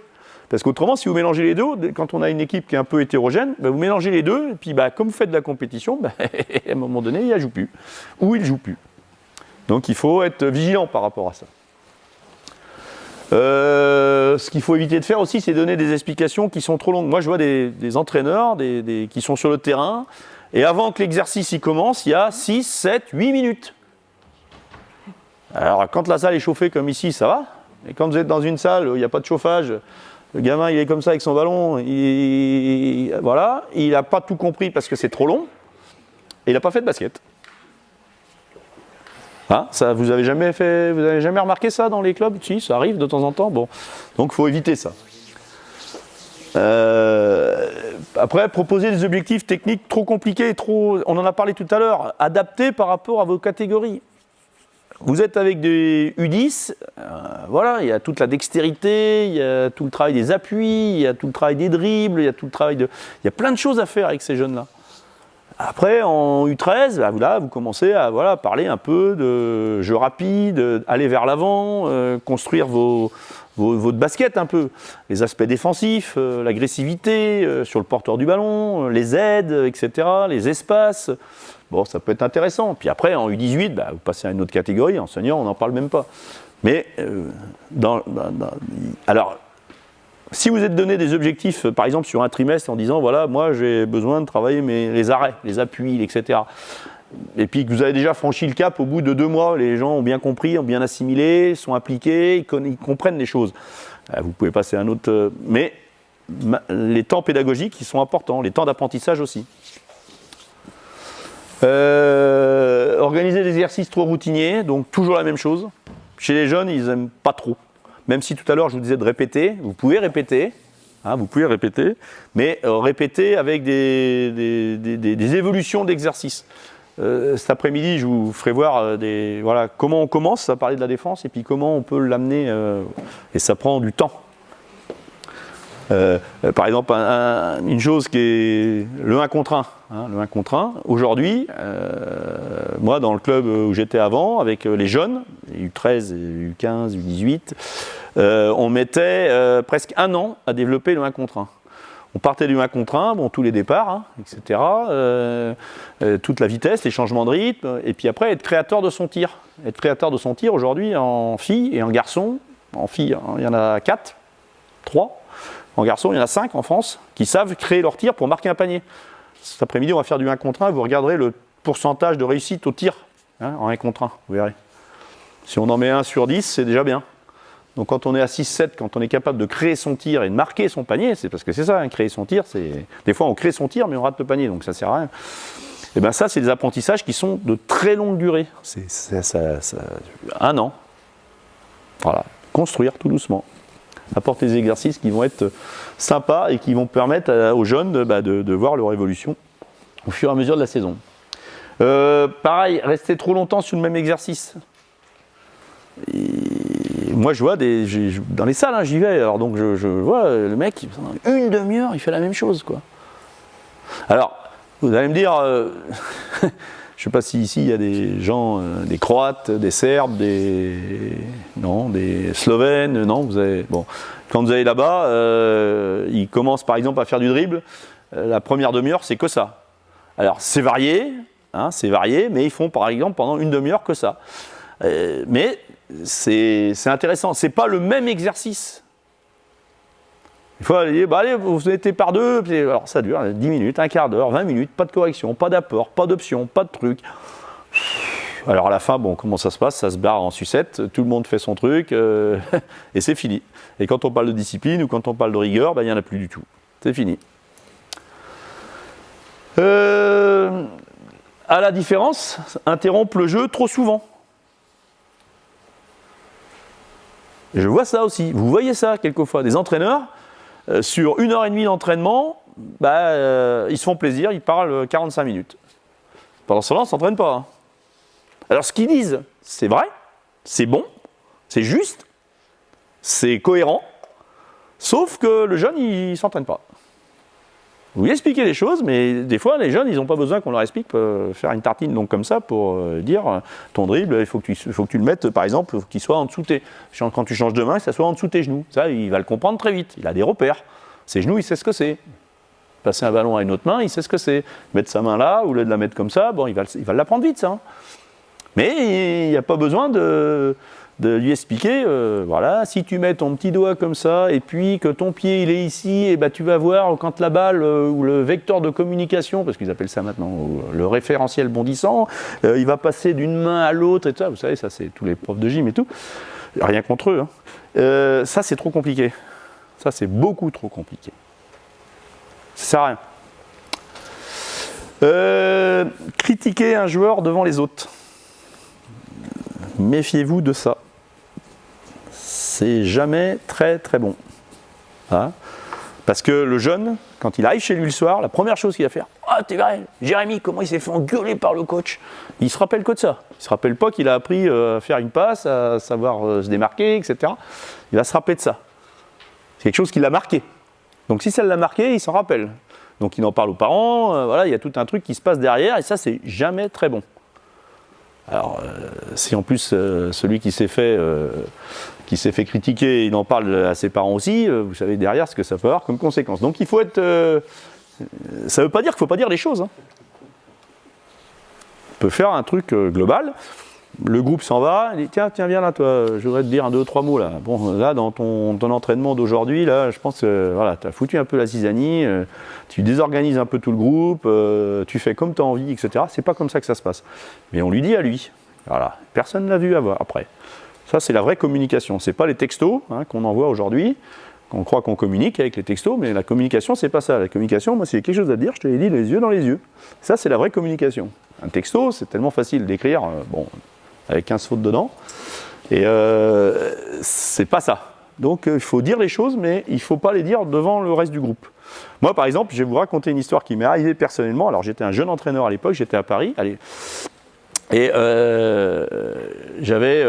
Parce qu'autrement, si vous mélangez les deux, quand on a une équipe qui est un peu hétérogène, vous mélangez les deux, et puis comme vous faites de la compétition, à un moment donné, il ne joue plus. Ou il ne joue plus. Donc il faut être vigilant par rapport à ça. Ce qu'il faut éviter de faire aussi, c'est donner des explications qui sont trop longues. Moi, je vois des entraîneurs qui sont sur le terrain, et avant que l'exercice y commence, il y a 6, 7, 8 minutes. Alors, quand la salle est chauffée comme ici, ça va. Et quand vous êtes dans une salle où il n'y a pas de chauffage, le gamin, il est comme ça avec son ballon, voilà, il n'a pas tout compris parce que c'est trop long, et il n'a pas fait de basket. Hein, ça, vous avez jamais remarqué ça dans les clubs? Si, ça arrive de temps en temps. Bon, donc il faut éviter ça. Après, proposer des objectifs techniques trop compliqués, on en a parlé tout à l'heure, adaptés par rapport à vos catégories. Vous êtes avec des U10, voilà, il y a toute la dextérité, il y a tout le travail des appuis, il y a tout le travail des dribbles, il y a tout le travail il y a plein de choses à faire avec ces jeunes-là. Après, en U13, là, vous commencez à parler un peu de jeu rapide, aller vers l'avant, construire votre basket un peu. Les aspects défensifs, l'agressivité sur le porteur du ballon, les aides, etc., les espaces. Bon, ça peut être intéressant. Puis après, en U18, vous passez à une autre catégorie. En senior, on n'en parle même pas. Mais, alors, si vous êtes donné des objectifs, par exemple, sur un trimestre, en disant, voilà, moi, j'ai besoin de travailler les arrêts, les appuis, etc. Et puis que vous avez déjà franchi le cap au bout de 2 mois, les gens ont bien compris, ont bien assimilé, sont impliqués, ils comprennent les choses. Vous pouvez passer à un autre... Mais les temps pédagogiques, ils sont importants, les temps d'apprentissage aussi. Organiser des exercices trop routiniers, donc toujours la même chose. Chez les jeunes, ils n'aiment pas trop. Même si tout à l'heure je vous disais de répéter, vous pouvez répéter, mais répéter avec des évolutions d'exercices. Cet après-midi, je vous ferai voir comment on commence à parler de la défense et puis comment on peut l'amener, et ça prend du temps. Par exemple, une chose qui est le 1 contre 1. Le 1 contre 1. Aujourd'hui, moi, dans le club où j'étais avant, avec les jeunes, les U13, U15, U18, on mettait presque 1 an à développer le 1 contre 1. On partait du 1 contre 1, tous les départs, etc., toute la vitesse, les changements de rythme, et puis après, être créateur de son tir. Être créateur de son tir, aujourd'hui, en filles et en garçons. En filles, il y en a 4, 3. En garçon, il y en a 5 en France qui savent créer leur tir pour marquer un panier. Cet après-midi, on va faire du 1 contre 1. Vous regarderez le pourcentage de réussite au tir en 1 contre 1. Vous verrez. Si on en met 1 sur 10, c'est déjà bien. Donc quand on est à 6-7, quand on est capable de créer son tir et de marquer son panier, c'est parce que c'est ça, créer son tir, c'est... Des fois, on crée son tir, mais on rate le panier, donc ça ne sert à rien. Et bien ça, c'est des apprentissages qui sont de très longue durée. C'est 1 an. Voilà. Construire tout doucement. Apporter des exercices qui vont être sympas et qui vont permettre aux jeunes de voir leur évolution au fur et à mesure de la saison. Pareil, rester trop longtemps sur le même exercice. Et moi, je vois dans les salles, j'y vais, alors donc je vois le mec, pendant 1 demi-heure, il fait la même chose, quoi. Alors, vous allez me dire, Je ne sais pas si ici il y a des gens, des Croates, des Serbes, des Slovènes, non, vous avez, bon, quand vous allez là-bas, ils commencent par exemple à faire du dribble, la première demi-heure c'est que ça. Alors c'est varié, mais ils font par exemple pendant une demi-heure que ça. Mais c'est intéressant, c'est pas le même exercice. Il faut aller, allez, vous mettez par deux, puis, alors ça dure 10 minutes, un quart d'heure, 20 minutes, pas de correction, pas d'apport, pas d'option, pas de truc. Alors à la fin, bon, comment ça se passe? Ça se barre en sucette, tout le monde fait son truc, et c'est fini. Et quand on parle de discipline ou quand on parle de rigueur, il n'y en a plus du tout. C'est fini. À la différence, interrompre le jeu trop souvent. Et je vois ça aussi. Vous voyez ça quelquefois, des entraîneurs, sur 1h30 d'entraînement, ils se font plaisir, ils parlent 45 minutes. Pendant ce temps-là, on ne s'entraîne pas. Alors ce qu'ils disent, c'est vrai, c'est bon, c'est juste, c'est cohérent, sauf que le jeune, il ne s'entraîne pas. Vous lui expliquez les choses, mais des fois, les jeunes, ils n'ont pas besoin qu'on leur explique faire une tartine donc comme ça pour dire ton dribble, il faut que tu le mettes, par exemple, il faut qu'il soit en dessous quand tu changes de main, que ça soit en dessous de tes genoux. Ça, il va le comprendre très vite. Il a des repères. Ses genoux, il sait ce que c'est. Passer un ballon à une autre main, il sait ce que c'est. Mettre sa main là, au lieu de la mettre comme ça, bon, il va l'apprendre vite, ça. Hein. Mais il n'y a pas besoin de lui expliquer, voilà, si tu mets ton petit doigt comme ça, et puis que ton pied il est ici, et tu vas voir quand la balle ou le vecteur de communication, parce qu'ils appellent ça maintenant le référentiel bondissant, il va passer d'une main à l'autre et tout ça. Vous savez, ça c'est tous les profs de gym et tout. Rien contre eux. Hein. Ça c'est trop compliqué. Ça c'est beaucoup trop compliqué. Ça sert à rien. Critiquer un joueur devant les autres. Méfiez-vous de ça. C'est jamais très très bon. Hein? Parce que le jeune, quand il arrive chez lui le soir, la première chose qu'il va faire, ah t'es vrai, Jérémy, comment il s'est fait engueuler par le coach? Il se rappelle que de ça. Il se rappelle pas qu'il a appris à faire une passe, à savoir se démarquer, etc. Il va se rappeler de ça. C'est quelque chose qui l'a marqué. Donc si ça l'a marqué, il s'en rappelle. Donc il en parle aux parents, voilà, il y a tout un truc qui se passe derrière, et ça c'est jamais très bon. Alors, si en plus celui qui s'est fait critiquer, il en parle à ses parents aussi, vous savez derrière ce que ça peut avoir comme conséquence. Donc il faut être... ça ne veut pas dire qu'il ne faut pas dire les choses. Hein. On peut faire un truc global. Le groupe s'en va, il dit tiens viens là toi, je voudrais te dire 2 ou 3 mots là. Bon là dans ton entraînement d'aujourd'hui là, je pense que voilà, tu as foutu un peu la zizanie, tu désorganises un peu tout le groupe, tu fais comme tu as envie, etc. C'est pas comme ça que ça se passe. Mais on lui dit à lui. Voilà, personne ne l'a vu après. Ça c'est la vraie communication, c'est pas les textos qu'on envoie aujourd'hui. On croit qu'on communique avec les textos, mais la communication c'est pas ça. La communication, moi c'est quelque chose à dire, je te l'ai dit les yeux dans les yeux. Ça c'est la vraie communication. Un texto, c'est tellement facile d'écrire, avec 15 fautes dedans. Et c'est pas ça. Donc il faut dire les choses, mais il ne faut pas les dire devant le reste du groupe. Moi par exemple, je vais vous raconter une histoire qui m'est arrivée personnellement. Alors j'étais un jeune entraîneur à l'époque, j'étais à Paris. Et j'avais,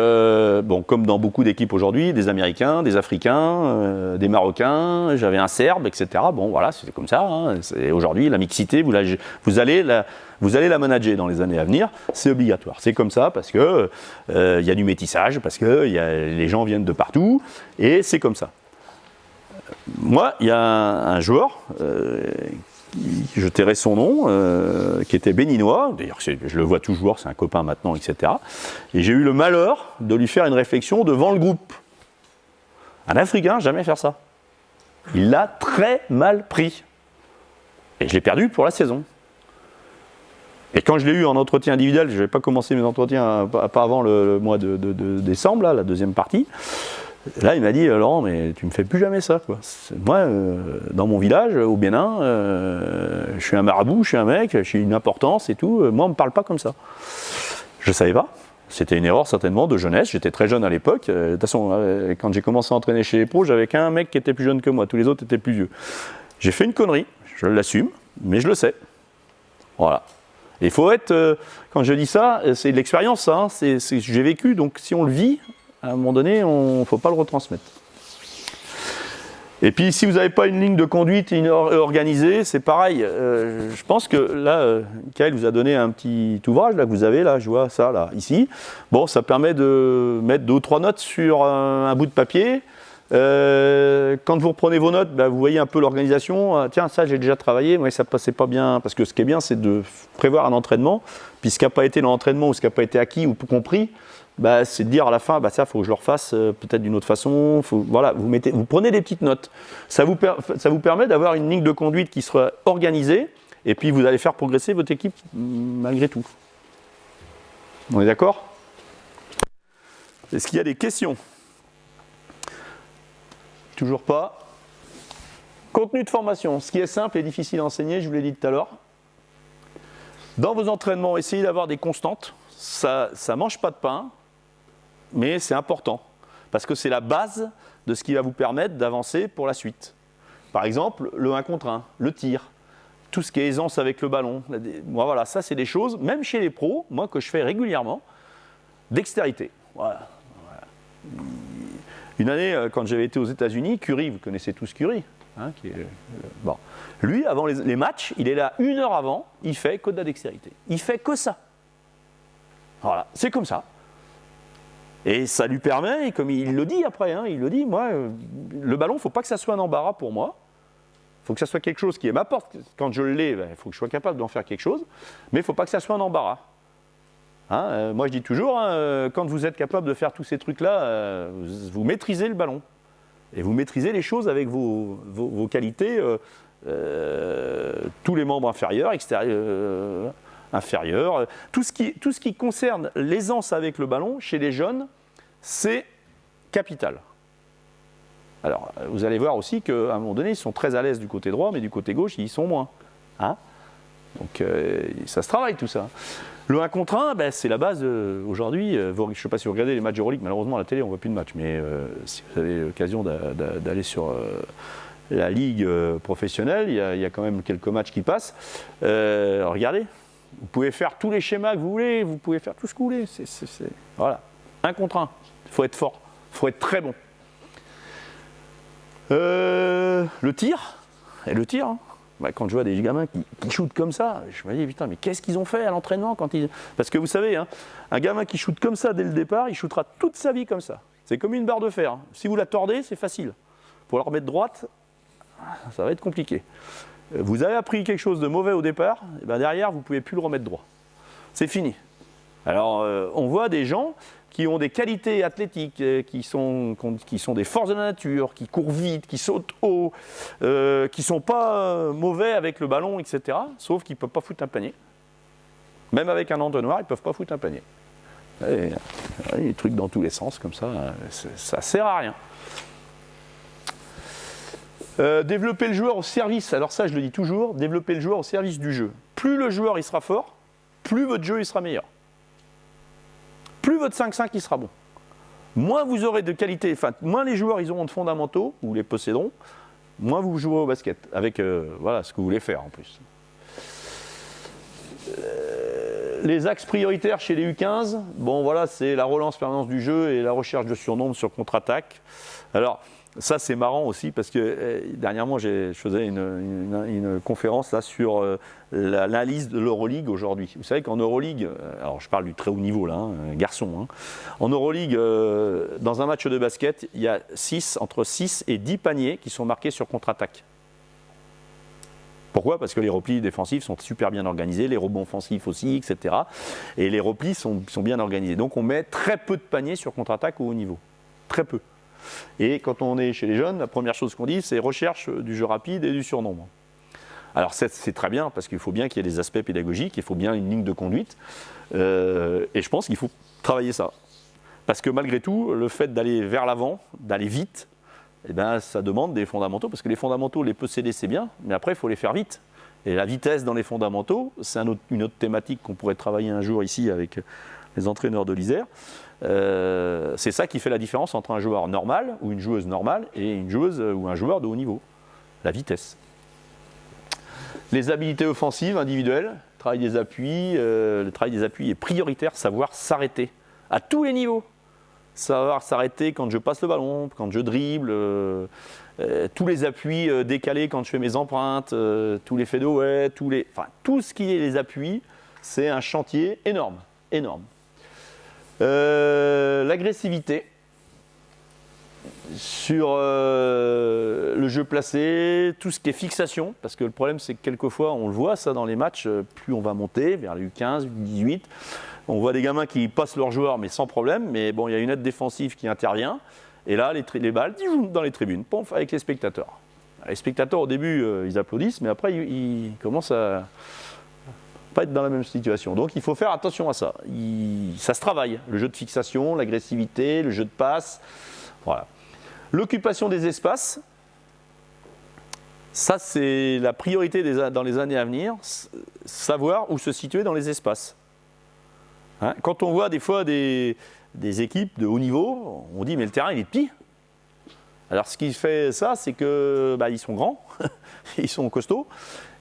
comme dans beaucoup d'équipes aujourd'hui, des Américains, des Africains, des Marocains, j'avais un Serbe, etc. Bon voilà, c'était comme ça. Hein. Aujourd'hui, la mixité, vous allez la manager dans les années à venir, c'est obligatoire. C'est comme ça parce que y a du métissage, parce que les gens viennent de partout, et c'est comme ça. Moi, il y a un joueur, je tairai son nom, qui était béninois, d'ailleurs je le vois toujours, c'est un copain maintenant, etc. Et j'ai eu le malheur de lui faire une réflexion devant le groupe. Un Africain, jamais faire ça. Il l'a très mal pris. Et je l'ai perdu pour la saison. Et quand je l'ai eu en entretien individuel, je n'avais pas commencé mes entretiens pas avant le mois de décembre, là, la deuxième partie. Là, il m'a dit, Laurent, mais tu me fais plus jamais ça, quoi. Moi, dans mon village, au Bénin, je suis un marabout, je suis un mec, j'ai une importance et tout. Moi, on ne me parle pas comme ça. Je ne savais pas. C'était une erreur certainement de jeunesse. J'étais très jeune à l'époque. De toute façon, quand j'ai commencé à entraîner chez les pros, j'avais qu'un mec qui était plus jeune que moi. Tous les autres étaient plus vieux. J'ai fait une connerie. Je l'assume, mais je le sais. Voilà. Il faut être, quand je dis ça, c'est de l'expérience, ça, hein, j'ai vécu, donc si on le vit, à un moment donné, il ne faut pas le retransmettre. Et puis si vous n'avez pas une ligne de conduite organisée, c'est pareil. Je pense que là, Michael vous a donné un petit ouvrage là, que vous avez là, je vois ça là, ici. Bon, ça permet de mettre 2 ou 3 notes sur un bout de papier. Quand vous reprenez vos notes, vous voyez un peu l'organisation. Tiens, ça j'ai déjà travaillé, mais ça passait pas bien. Parce que ce qui est bien, c'est de prévoir un entraînement. Puis ce qui n'a pas été dans l'entraînement ou ce qui n'a pas été acquis ou compris, c'est de dire à la fin, ça, il faut que je le refasse peut-être d'une autre façon. Voilà, vous prenez des petites notes. Ça vous permet d'avoir une ligne de conduite qui sera organisée, et puis vous allez faire progresser votre équipe malgré tout. On est d'accord? Est-ce qu'il y a des questions? Toujours pas. Contenu de formation, ce qui est simple et difficile à enseigner, je vous l'ai dit tout à l'heure. Dans vos entraînements, essayez d'avoir des constantes. Ça ne mange pas de pain. Mais c'est important, parce que c'est la base de ce qui va vous permettre d'avancer pour la suite. Par exemple, le 1 contre 1, le tir, tout ce qui est aisance avec le ballon. Voilà, ça c'est des choses, même chez les pros, moi que je fais régulièrement, dextérité. Voilà. Une année, quand j'avais été aux États-Unis, Curry, vous connaissez tous Curry, hein, bon. Lui, avant les matchs, il est là 1 heure avant, il fait que de la dextérité. Il fait que ça. Voilà, c'est comme ça. Et ça lui permet, et comme il le dit après, hein, il le dit, moi, le ballon, il ne faut pas que ça soit un embarras pour moi. Il faut que ça soit quelque chose qui m'apporte. Quand je l'ai, il faut que je sois capable d'en faire quelque chose, mais il ne faut pas que ça soit un embarras. Hein, moi, je dis toujours, hein, quand vous êtes capable de faire tous ces trucs-là, vous maîtrisez le ballon. Et vous maîtrisez les choses avec vos qualités, tous les membres inférieurs, extérieurs. Inférieur. Tout ce qui concerne l'aisance avec le ballon, chez les jeunes, c'est capital. Alors, vous allez voir aussi qu'à un moment donné, ils sont très à l'aise du côté droit, mais du côté gauche, ils y sont moins. Hein, donc, ça se travaille tout ça. Le 1 contre 1, c'est la base aujourd'hui. Je ne sais pas si vous regardez les matchs Euroleague, malheureusement à la télé, on ne voit plus de matchs. Mais si vous avez l'occasion d'aller sur la ligue professionnelle, il y a quand même quelques matchs qui passent. Regardez. Vous pouvez faire tous les schémas que vous voulez, vous pouvez faire tout ce que vous voulez. Voilà. 1 contre 1. Il faut être fort. Il faut être très bon. Le tir. Et le tir, hein. Quand je vois des gamins qui shootent comme ça, je me dis, putain, mais qu'est-ce qu'ils ont fait à l'entraînement quand ils... Parce que vous savez, hein, un gamin qui shoot comme ça dès le départ, il shootera toute sa vie comme ça. C'est comme une barre de fer. Hein. Si vous la tordez, c'est facile. Pour la remettre droite, ça va être compliqué. Vous avez appris quelque chose de mauvais au départ, et derrière, vous ne pouvez plus le remettre droit. C'est fini. Alors, on voit des gens qui ont des qualités athlétiques, qui sont des forces de la nature, qui courent vite, qui sautent haut, qui ne sont pas mauvais avec le ballon, etc. Sauf qu'ils ne peuvent pas foutre un panier. Même avec un entonnoir, ils ne peuvent pas foutre un panier. Et, des trucs dans tous les sens, comme ça, ça ne sert à rien. Développer le joueur au service, alors ça je le dis toujours, développer le joueur au service du jeu. Plus le joueur il sera fort, plus votre jeu il sera meilleur. Plus votre 5-5 il sera bon. Moins vous aurez de qualité, enfin moins les joueurs ils auront de fondamentaux, ou les posséderont, moins vous jouerez au basket, avec voilà, ce que vous voulez faire en plus. Les axes prioritaires chez les U15, bon voilà, c'est la relance permanence du jeu et la recherche de surnombre sur contre-attaque. Alors, ça c'est marrant aussi parce que dernièrement je faisais une conférence là sur l'analyse de l'Euroleague aujourd'hui. Vous savez qu'en Euroleague, alors je parle du très haut niveau là, hein, garçon, hein. En Euroleague, dans un match de basket, il y a entre 6 et 10 paniers qui sont marqués sur contre-attaque. Pourquoi? Parce que les replis défensifs sont super bien organisés, les rebonds offensifs aussi, etc. Et les replis sont bien organisés. Donc on met très peu de paniers sur contre-attaque au haut niveau. Très peu. Et quand on est chez les jeunes, la première chose qu'on dit, c'est recherche du jeu rapide et du surnombre. Alors c'est très bien, parce qu'il faut bien qu'il y ait des aspects pédagogiques, il faut bien une ligne de conduite. Et je pense qu'il faut travailler ça. Parce que malgré tout, le fait d'aller vers l'avant, d'aller vite, eh ben, ça demande des fondamentaux, parce que les fondamentaux, les posséder, c'est bien, mais après, il faut les faire vite. Et la vitesse dans les fondamentaux, c'est une autre thématique qu'on pourrait travailler un jour ici avec les entraîneurs de l'Isère. C'est ça qui fait la différence entre un joueur normal ou une joueuse normale et une joueuse ou un joueur de haut niveau, la vitesse. Les habiletés offensives, individuelles, le travail des appuis est prioritaire, savoir s'arrêter à tous les niveaux. Savoir s'arrêter quand je passe le ballon, quand je dribble, tous les appuis décalés quand je fais mes empreintes, tous les fadeaways, tout ce qui est les appuis, c'est un chantier énorme, énorme. L'agressivité sur le jeu placé, tout ce qui est fixation, parce que le problème c'est que quelquefois on le voit ça dans les matchs, plus on va monter vers les U15, U18, on voit des gamins qui passent leurs joueurs mais sans problème, mais bon il y a une aide défensive qui intervient, et là les balles dans les tribunes, pouf, avec les spectateurs. Les spectateurs au début ils applaudissent, mais après ils commencent à pas être dans la même situation. Donc il faut faire attention à ça. Ça se travaille, le jeu de fixation, l'agressivité, le jeu de passe. Voilà. L'occupation des espaces, ça c'est la priorité dans les années à venir, savoir où se situer dans les espaces. Hein, quand on voit des fois des équipes de haut niveau, on dit mais le terrain il est petit. Alors ce qui fait ça, c'est que ils sont grands, ils sont costauds,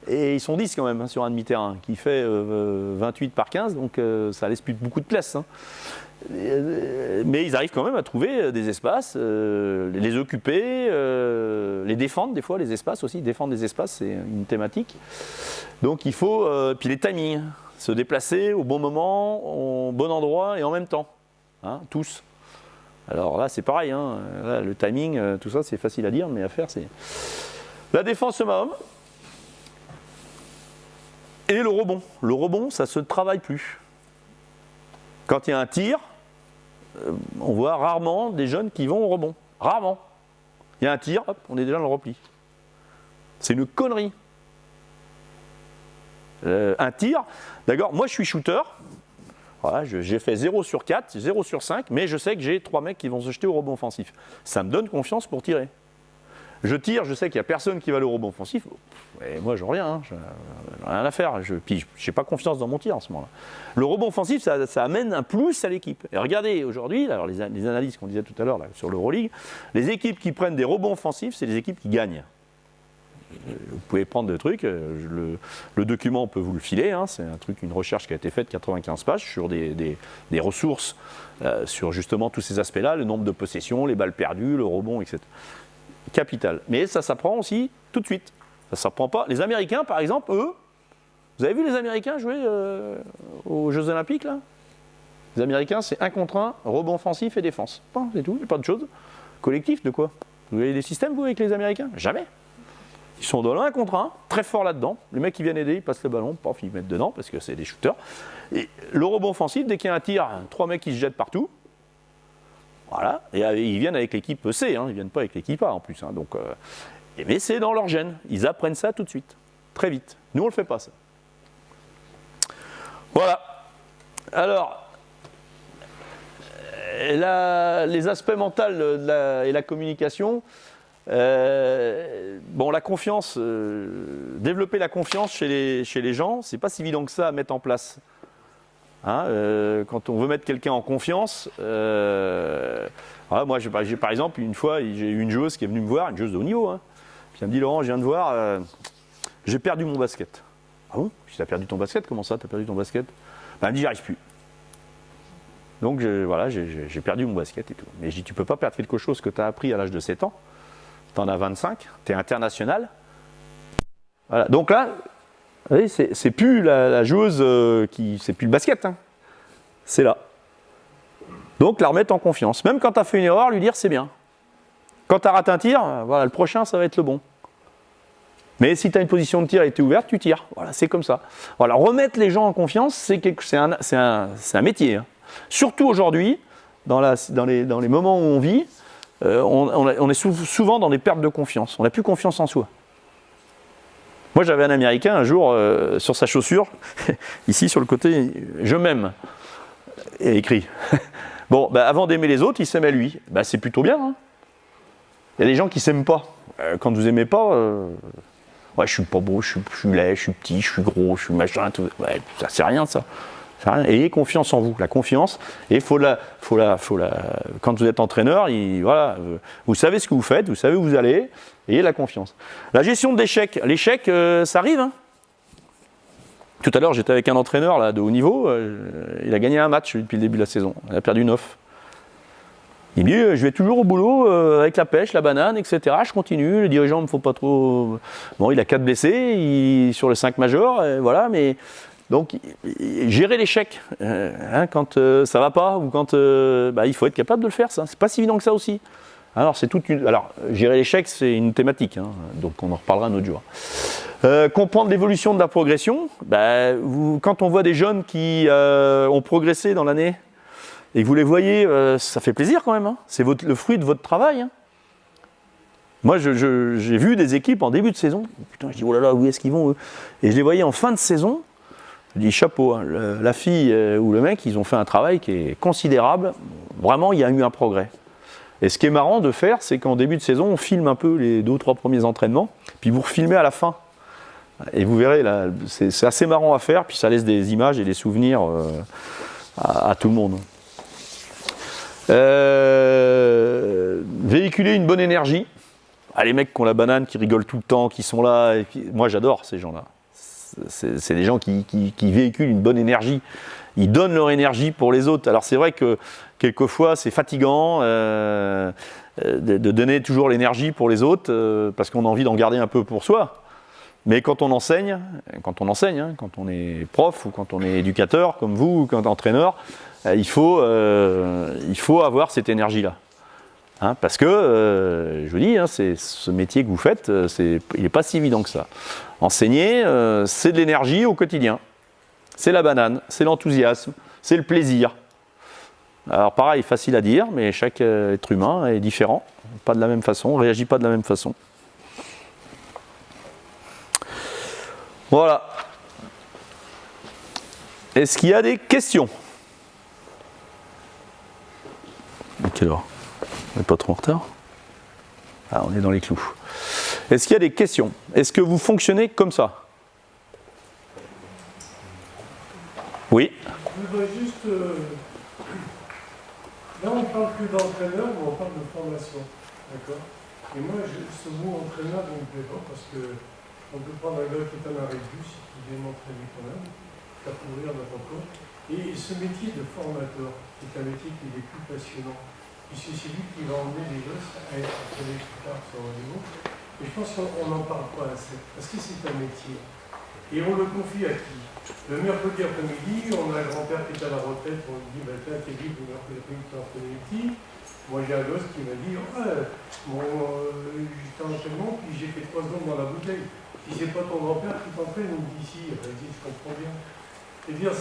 et ils sont 10 quand même sur un demi-terrain qui fait 28 par 15, donc ça laisse plus beaucoup de place. Hein. Mais ils arrivent quand même à trouver des espaces, les occuper, les défendre des fois, les espaces aussi. Défendre les espaces, c'est une thématique. Donc il faut, puis les timings, se déplacer au bon moment, au bon endroit et en même temps, hein, tous. Alors là c'est pareil, hein, là, le timing, tout ça c'est facile à dire, mais à faire c'est... La défense homme-à-homme et le rebond. Le rebond, ça se travaille plus. Quand il y a un tir, on voit rarement des jeunes qui vont au rebond. Rarement. Il y a un tir, hop, on est déjà dans le repli. C'est une connerie. Un tir, d'accord, moi je suis shooter, voilà, j'ai fait 0 sur 4, 0 sur 5, mais je sais que j'ai 3 mecs qui vont se jeter au rebond offensif. Ça me donne confiance pour tirer. Je tire, je sais qu'il n'y a personne qui va aller au rebond offensif. Et moi, je reviens, hein, rien à faire. Puis, je n'ai pas confiance dans mon tir en ce moment-là. Le rebond offensif, ça amène un plus à l'équipe. Et regardez, aujourd'hui, alors les analyses qu'on disait tout à l'heure là, sur l'Euroleague, les équipes qui prennent des rebonds offensifs, c'est les équipes qui gagnent. Vous pouvez prendre des trucs, le document, on peut vous le filer, hein, c'est une recherche qui a été faite, 95 pages, sur des ressources, sur justement tous ces aspects-là, le nombre de possessions, les balles perdues, le rebond, etc. Capital. Mais ça s'apprend aussi tout de suite. Ça s'apprend pas. Les Américains, par exemple, eux, vous avez vu les Américains jouer aux Jeux Olympiques là ? Les Américains, c'est 1 contre 1, rebond offensif et défense. Bon, c'est tout, il n'y a pas de chose. Collectif de quoi ? Vous avez des systèmes, vous, avec les Américains ? Jamais. Ils sont dans le 1 contre 1, très forts là-dedans. Les mecs qui viennent aider, ils passent le ballon, paf, ils mettent dedans parce que c'est des shooters. Et le rebond offensif, dès qu'il y a un tir, 3 mecs qui se jettent partout. Voilà, et ils viennent avec l'équipe C, hein, ils ne viennent pas avec l'équipe A en plus. Hein, donc, mais c'est dans leur gène, ils apprennent ça tout de suite, très vite. Nous on ne le fait pas ça. Voilà. Alors, les aspects mentaux et la communication, bon, la confiance, développer la confiance chez les gens, c'est pas si évident que ça à mettre en place. Hein, quand on veut mettre quelqu'un en confiance, voilà, moi j'ai par exemple une fois j'ai eu une joueuse qui est venue me voir, une joueuse de haut niveau, hein, puis elle me dit Laurent, je viens de voir, j'ai perdu mon basket. Ah bon? Si tu as perdu ton basket, comment ça tu as perdu ton basket? Ben, elle me dit j'y arrive plus. Donc voilà, j'ai perdu mon basket et tout. Mais je dis tu peux pas perdre quelque chose que tu as appris à l'âge de 7 ans, tu en as 25, tu es international. Voilà, donc là, vous voyez, c'est plus la joueuse c'est plus le basket, hein. C'est là. Donc la remettre en confiance. Même quand tu as fait une erreur, lui dire c'est bien. Quand tu as raté un tir, voilà, le prochain ça va être le bon. Mais si tu as une position de tir et tu es ouverte, tu tires. Voilà, c'est comme ça. Voilà, remettre les gens en confiance, c'est un métier. Hein. Surtout aujourd'hui, dans les moments où on vit, on est souvent dans des pertes de confiance. On n'a plus confiance en soi. Moi, j'avais un Américain un jour sur sa chaussure, ici sur le côté, je m'aime, et écrit. Bon, bah, avant d'aimer les autres, il s'aimait lui. Bah, c'est plutôt bien. Hein. Il y a des gens qui ne s'aiment pas. Quand vous n'aimez pas, ouais, je suis pas beau, je suis laid, je suis petit, je suis gros, je suis machin, tout. Ouais, ça c'est rien ça. Ayez confiance en vous, la confiance. Et quand vous êtes entraîneur, voilà, vous savez ce que vous faites, vous savez où vous allez, ayez la confiance. La gestion de l'échec, ça arrive. Hein. Tout à l'heure, j'étais avec un entraîneur là, de haut niveau, il a gagné un match depuis le début de la saison, il a perdu 9. Il me dit, je vais toujours au boulot avec la pêche, la banane, etc. Je continue, le dirigeant ne me faut pas trop... Bon, il a 4 blessés sur le 5 major, voilà, mais... Donc, gérer l'échec, quand ça va pas, ou quand... il faut être capable de le faire, ça. C'est pas si évident que ça aussi. Alors, gérer l'échec, c'est une thématique, hein, donc on en reparlera un autre jour. Comprendre l'évolution de la progression, quand on voit des jeunes qui ont progressé dans l'année, et que vous les voyez, ça fait plaisir quand même, hein. C'est le fruit de votre travail, hein. Moi, j'ai vu des équipes en début de saison, putain, je dis, oh là là, où est-ce qu'ils vont, eux? Et je les voyais en fin de saison, je dis, chapeau, hein, la fille ou le mec, ils ont fait un travail qui est considérable, vraiment, il y a eu un progrès. Et ce qui est marrant de faire, c'est qu'en début de saison, on filme un peu les 2 ou 3 premiers entraînements, puis vous refilmez à la fin. Et vous verrez, là, c'est assez marrant à faire, puis ça laisse des images et des souvenirs à tout le monde. Véhiculer une bonne énergie. Les mecs qui ont la banane, qui rigolent tout le temps, qui sont là. Et puis, moi, j'adore ces gens-là. C'est des gens qui véhiculent une bonne énergie. Ils donnent leur énergie pour les autres. Alors, c'est vrai que quelquefois, c'est fatigant de donner toujours l'énergie pour les autres parce qu'on a envie d'en garder un peu pour soi. Mais quand on enseigne, hein, quand on est prof ou quand on est éducateur, comme vous, ou quand on est entraîneur, il faut avoir cette énergie-là. Hein, parce que, je vous dis, hein, ce métier que vous faites, il n'est pas si évident que ça. Enseigner, c'est de l'énergie au quotidien. C'est la banane, c'est l'enthousiasme, c'est le plaisir. Alors pareil, facile à dire, mais chaque être humain est différent. Pas de la même façon, ne réagit pas de la même façon. Voilà. Est-ce qu'il y a des questions? À quelle heure? On n'est pas trop en retard? Ah, on est dans les clous. Est-ce qu'il y a des questions? Est-ce que vous fonctionnez comme ça? Oui. Je voudrais juste... Là, on parle que d'entraîneur, mais on parle de formation. D'accord? Et moi, ce mot entraîneur ne me plaît pas parce qu'on peut prendre un gars qui est un arrêt de bus, qui vient m'entraîner quand même, qu'à courir n'importe quoi. Et ce métier de formateur, c'est un métier qui est plus passionnant, puisque c'est lui qui va emmener les gosses à être entraînés plus tard sur un niveau. Et je pense qu'on n'en parle pas assez, parce que c'est un métier. Et on le confie à qui? Le mercredi après-midi, on a un grand-père qui est à la retraite, on lui dit, tiens, t'es libre, le mercredi après-midi, tu as entraîné les petits. Moi, j'ai un gosse qui m'a dit, j'étais en entraînement, puis j'ai fait 3 secondes dans la bouteille. Si c'est pas ton grand-père qui t'entraîne, il me dit si, elle dit, je comprends bien. C'est-à-dire,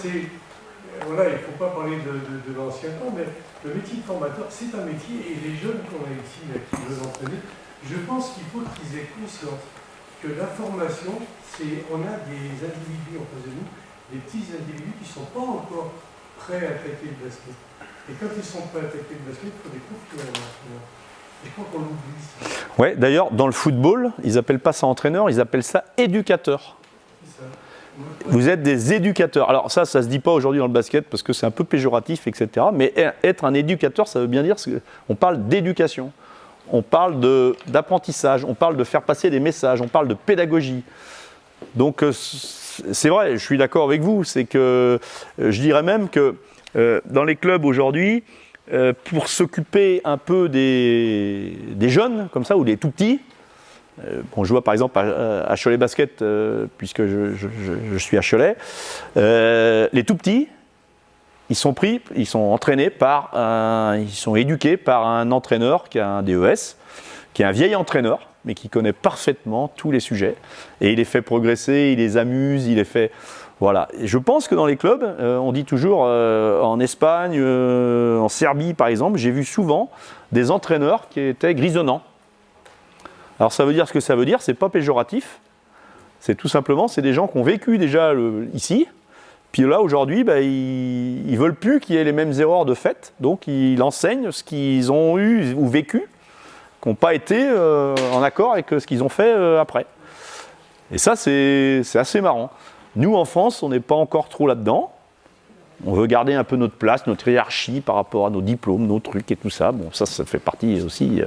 voilà, il ne faut pas parler de l'ancien temps, mais le métier de formateur, c'est un métier, et les jeunes qu'on a ici, là, qui veulent entraîner, je pense qu'il faut qu'ils aient conscience que la formation, on a des individus en face de nous, des petits individus qui ne sont pas encore prêts à attaquer le basket. Et quand ils sont prêts à attaquer le basket, il faut les confier à l'entraîneur. Je crois qu'on l'oublie ça. Ouais, d'ailleurs, dans le football, ils n'appellent pas ça entraîneur, ils appellent ça éducateur. C'est ça. Vous êtes des éducateurs. Alors ça se dit pas aujourd'hui dans le basket parce que c'est un peu péjoratif, etc. Mais être un éducateur, ça veut bien dire qu'on parle d'éducation. On parle d'apprentissage, on parle de faire passer des messages, on parle de pédagogie. Donc c'est vrai, je suis d'accord avec vous, c'est que je dirais même que dans les clubs aujourd'hui, pour s'occuper un peu des jeunes, comme ça, ou des tout petits, je vois par exemple à Cholet Basket, puisque je suis à Cholet, les tout petits, ils sont entraînés ils sont éduqués par un entraîneur qui a un DES, qui est un vieil entraîneur, mais qui connaît parfaitement tous les sujets. Et il les fait progresser, il les amuse, il les fait... Voilà. Et je pense que dans les clubs, on dit toujours, en Espagne, en Serbie par exemple, j'ai vu souvent des entraîneurs qui étaient grisonnants. Alors ça veut dire ce que ça veut dire, c'est pas péjoratif. C'est tout simplement, c'est des gens qui ont vécu déjà ici. Puis là, aujourd'hui, ils ne veulent plus qu'il y ait les mêmes erreurs de fait, donc ils enseignent ce qu'ils ont eu ou vécu, qui n'ont pas été en accord avec ce qu'ils ont fait après. Et ça, c'est assez marrant. Nous, en France, on n'est pas encore trop là-dedans. On veut garder un peu notre place, notre hiérarchie par rapport à nos diplômes, nos trucs et tout ça. Bon, ça fait partie aussi.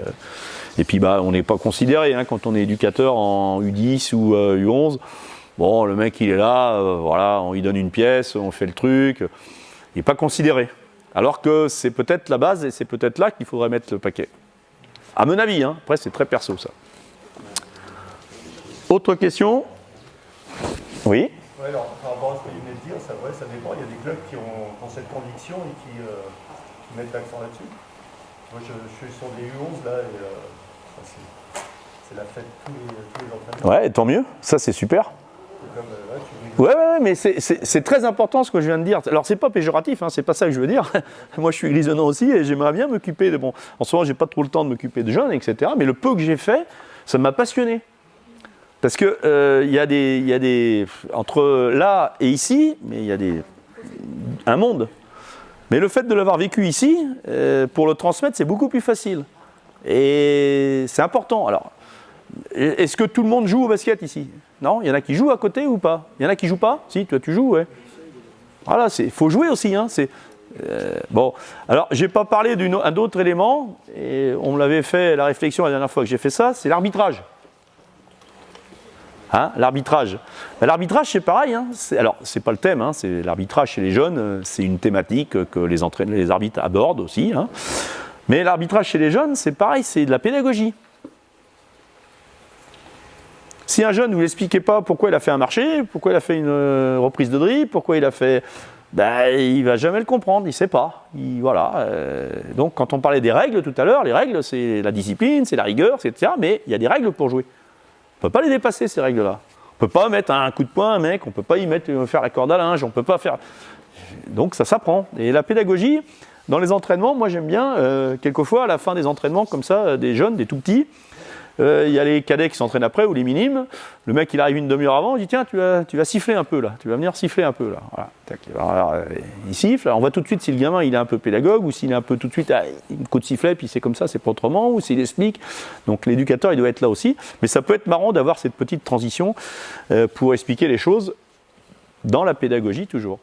Et puis, on n'est pas considéré quand on est éducateur en U10 ou U11. Bon, le mec, il est là, voilà, on lui donne une pièce, on fait le truc. Il n'est pas considéré. Alors que c'est peut-être la base et c'est peut-être là qu'il faudrait mettre le paquet. À mon avis, hein. Après c'est très perso ça. Autre question? Oui? Ouais, alors, par rapport à ce que vous venez de dire, c'est vrai, ça dépend. Il y a des clubs qui ont cette conviction et qui mettent l'accent là-dessus. Moi, je suis sur des U11 là et c'est la fête tous les entraînements. Ouais, tant mieux. Ça, c'est super. Comme, tu Ouais, mais c'est très important ce que je viens de dire. Alors, c'est pas péjoratif, hein, c'est pas ça que je veux dire. Moi, je suis grisonnant aussi et j'aimerais bien m'occuper de. Bon, en ce moment, j'ai pas trop le temps de m'occuper de jeunes, etc. Mais le peu que j'ai fait, ça m'a passionné. Parce que il y a des entre là et ici, mais il y a un monde. Mais le fait de l'avoir vécu ici, pour le transmettre, c'est beaucoup plus facile. Et c'est important. Alors, est-ce que tout le monde joue au basket ici? Non? Il y en a qui jouent à côté ou pas? Il y en a qui jouent pas? Si, toi tu joues, ouais. Voilà, il faut jouer aussi. Hein, bon, alors j'ai pas parlé d'un autre élément, et on me l'avait fait la réflexion la dernière fois que j'ai fait ça, c'est l'arbitrage. Hein, l'arbitrage. L'arbitrage, c'est pareil. Hein, alors, c'est pas le thème. Hein, c'est l'arbitrage chez les jeunes. C'est une thématique que les arbitres abordent aussi. Hein. Mais l'arbitrage chez les jeunes, c'est pareil. C'est de la pédagogie. Si un jeune, vous l'expliquez pas pourquoi il a fait un marché, pourquoi il a fait une reprise de dribble, pourquoi il a fait, il va jamais le comprendre. Il sait pas. Voilà. Donc, quand on parlait des règles tout à l'heure, les règles, c'est la discipline, c'est la rigueur, etc. Mais il y a des règles pour jouer. On ne peut pas les dépasser, ces règles-là. On ne peut pas mettre un coup de poing à un mec, on ne peut pas faire la corde à linge, on ne peut pas faire... Donc ça s'apprend. Et la pédagogie, dans les entraînements, moi j'aime bien, quelquefois à la fin des entraînements comme ça, des jeunes, des tout petits, il y a les cadets qui s'entraînent après ou les minimes. Le mec il arrive une demi-heure avant, il dit tiens tu vas siffler un peu là, tu vas venir siffler un peu là. Voilà. Alors, il siffle, alors on voit tout de suite si le gamin il est un peu pédagogue ou s'il est un peu tout de suite un coup de sifflet puis c'est comme ça, c'est pas autrement, ou s'il explique. Donc l'éducateur il doit être là aussi, mais ça peut être marrant d'avoir cette petite transition pour expliquer les choses dans la pédagogie toujours.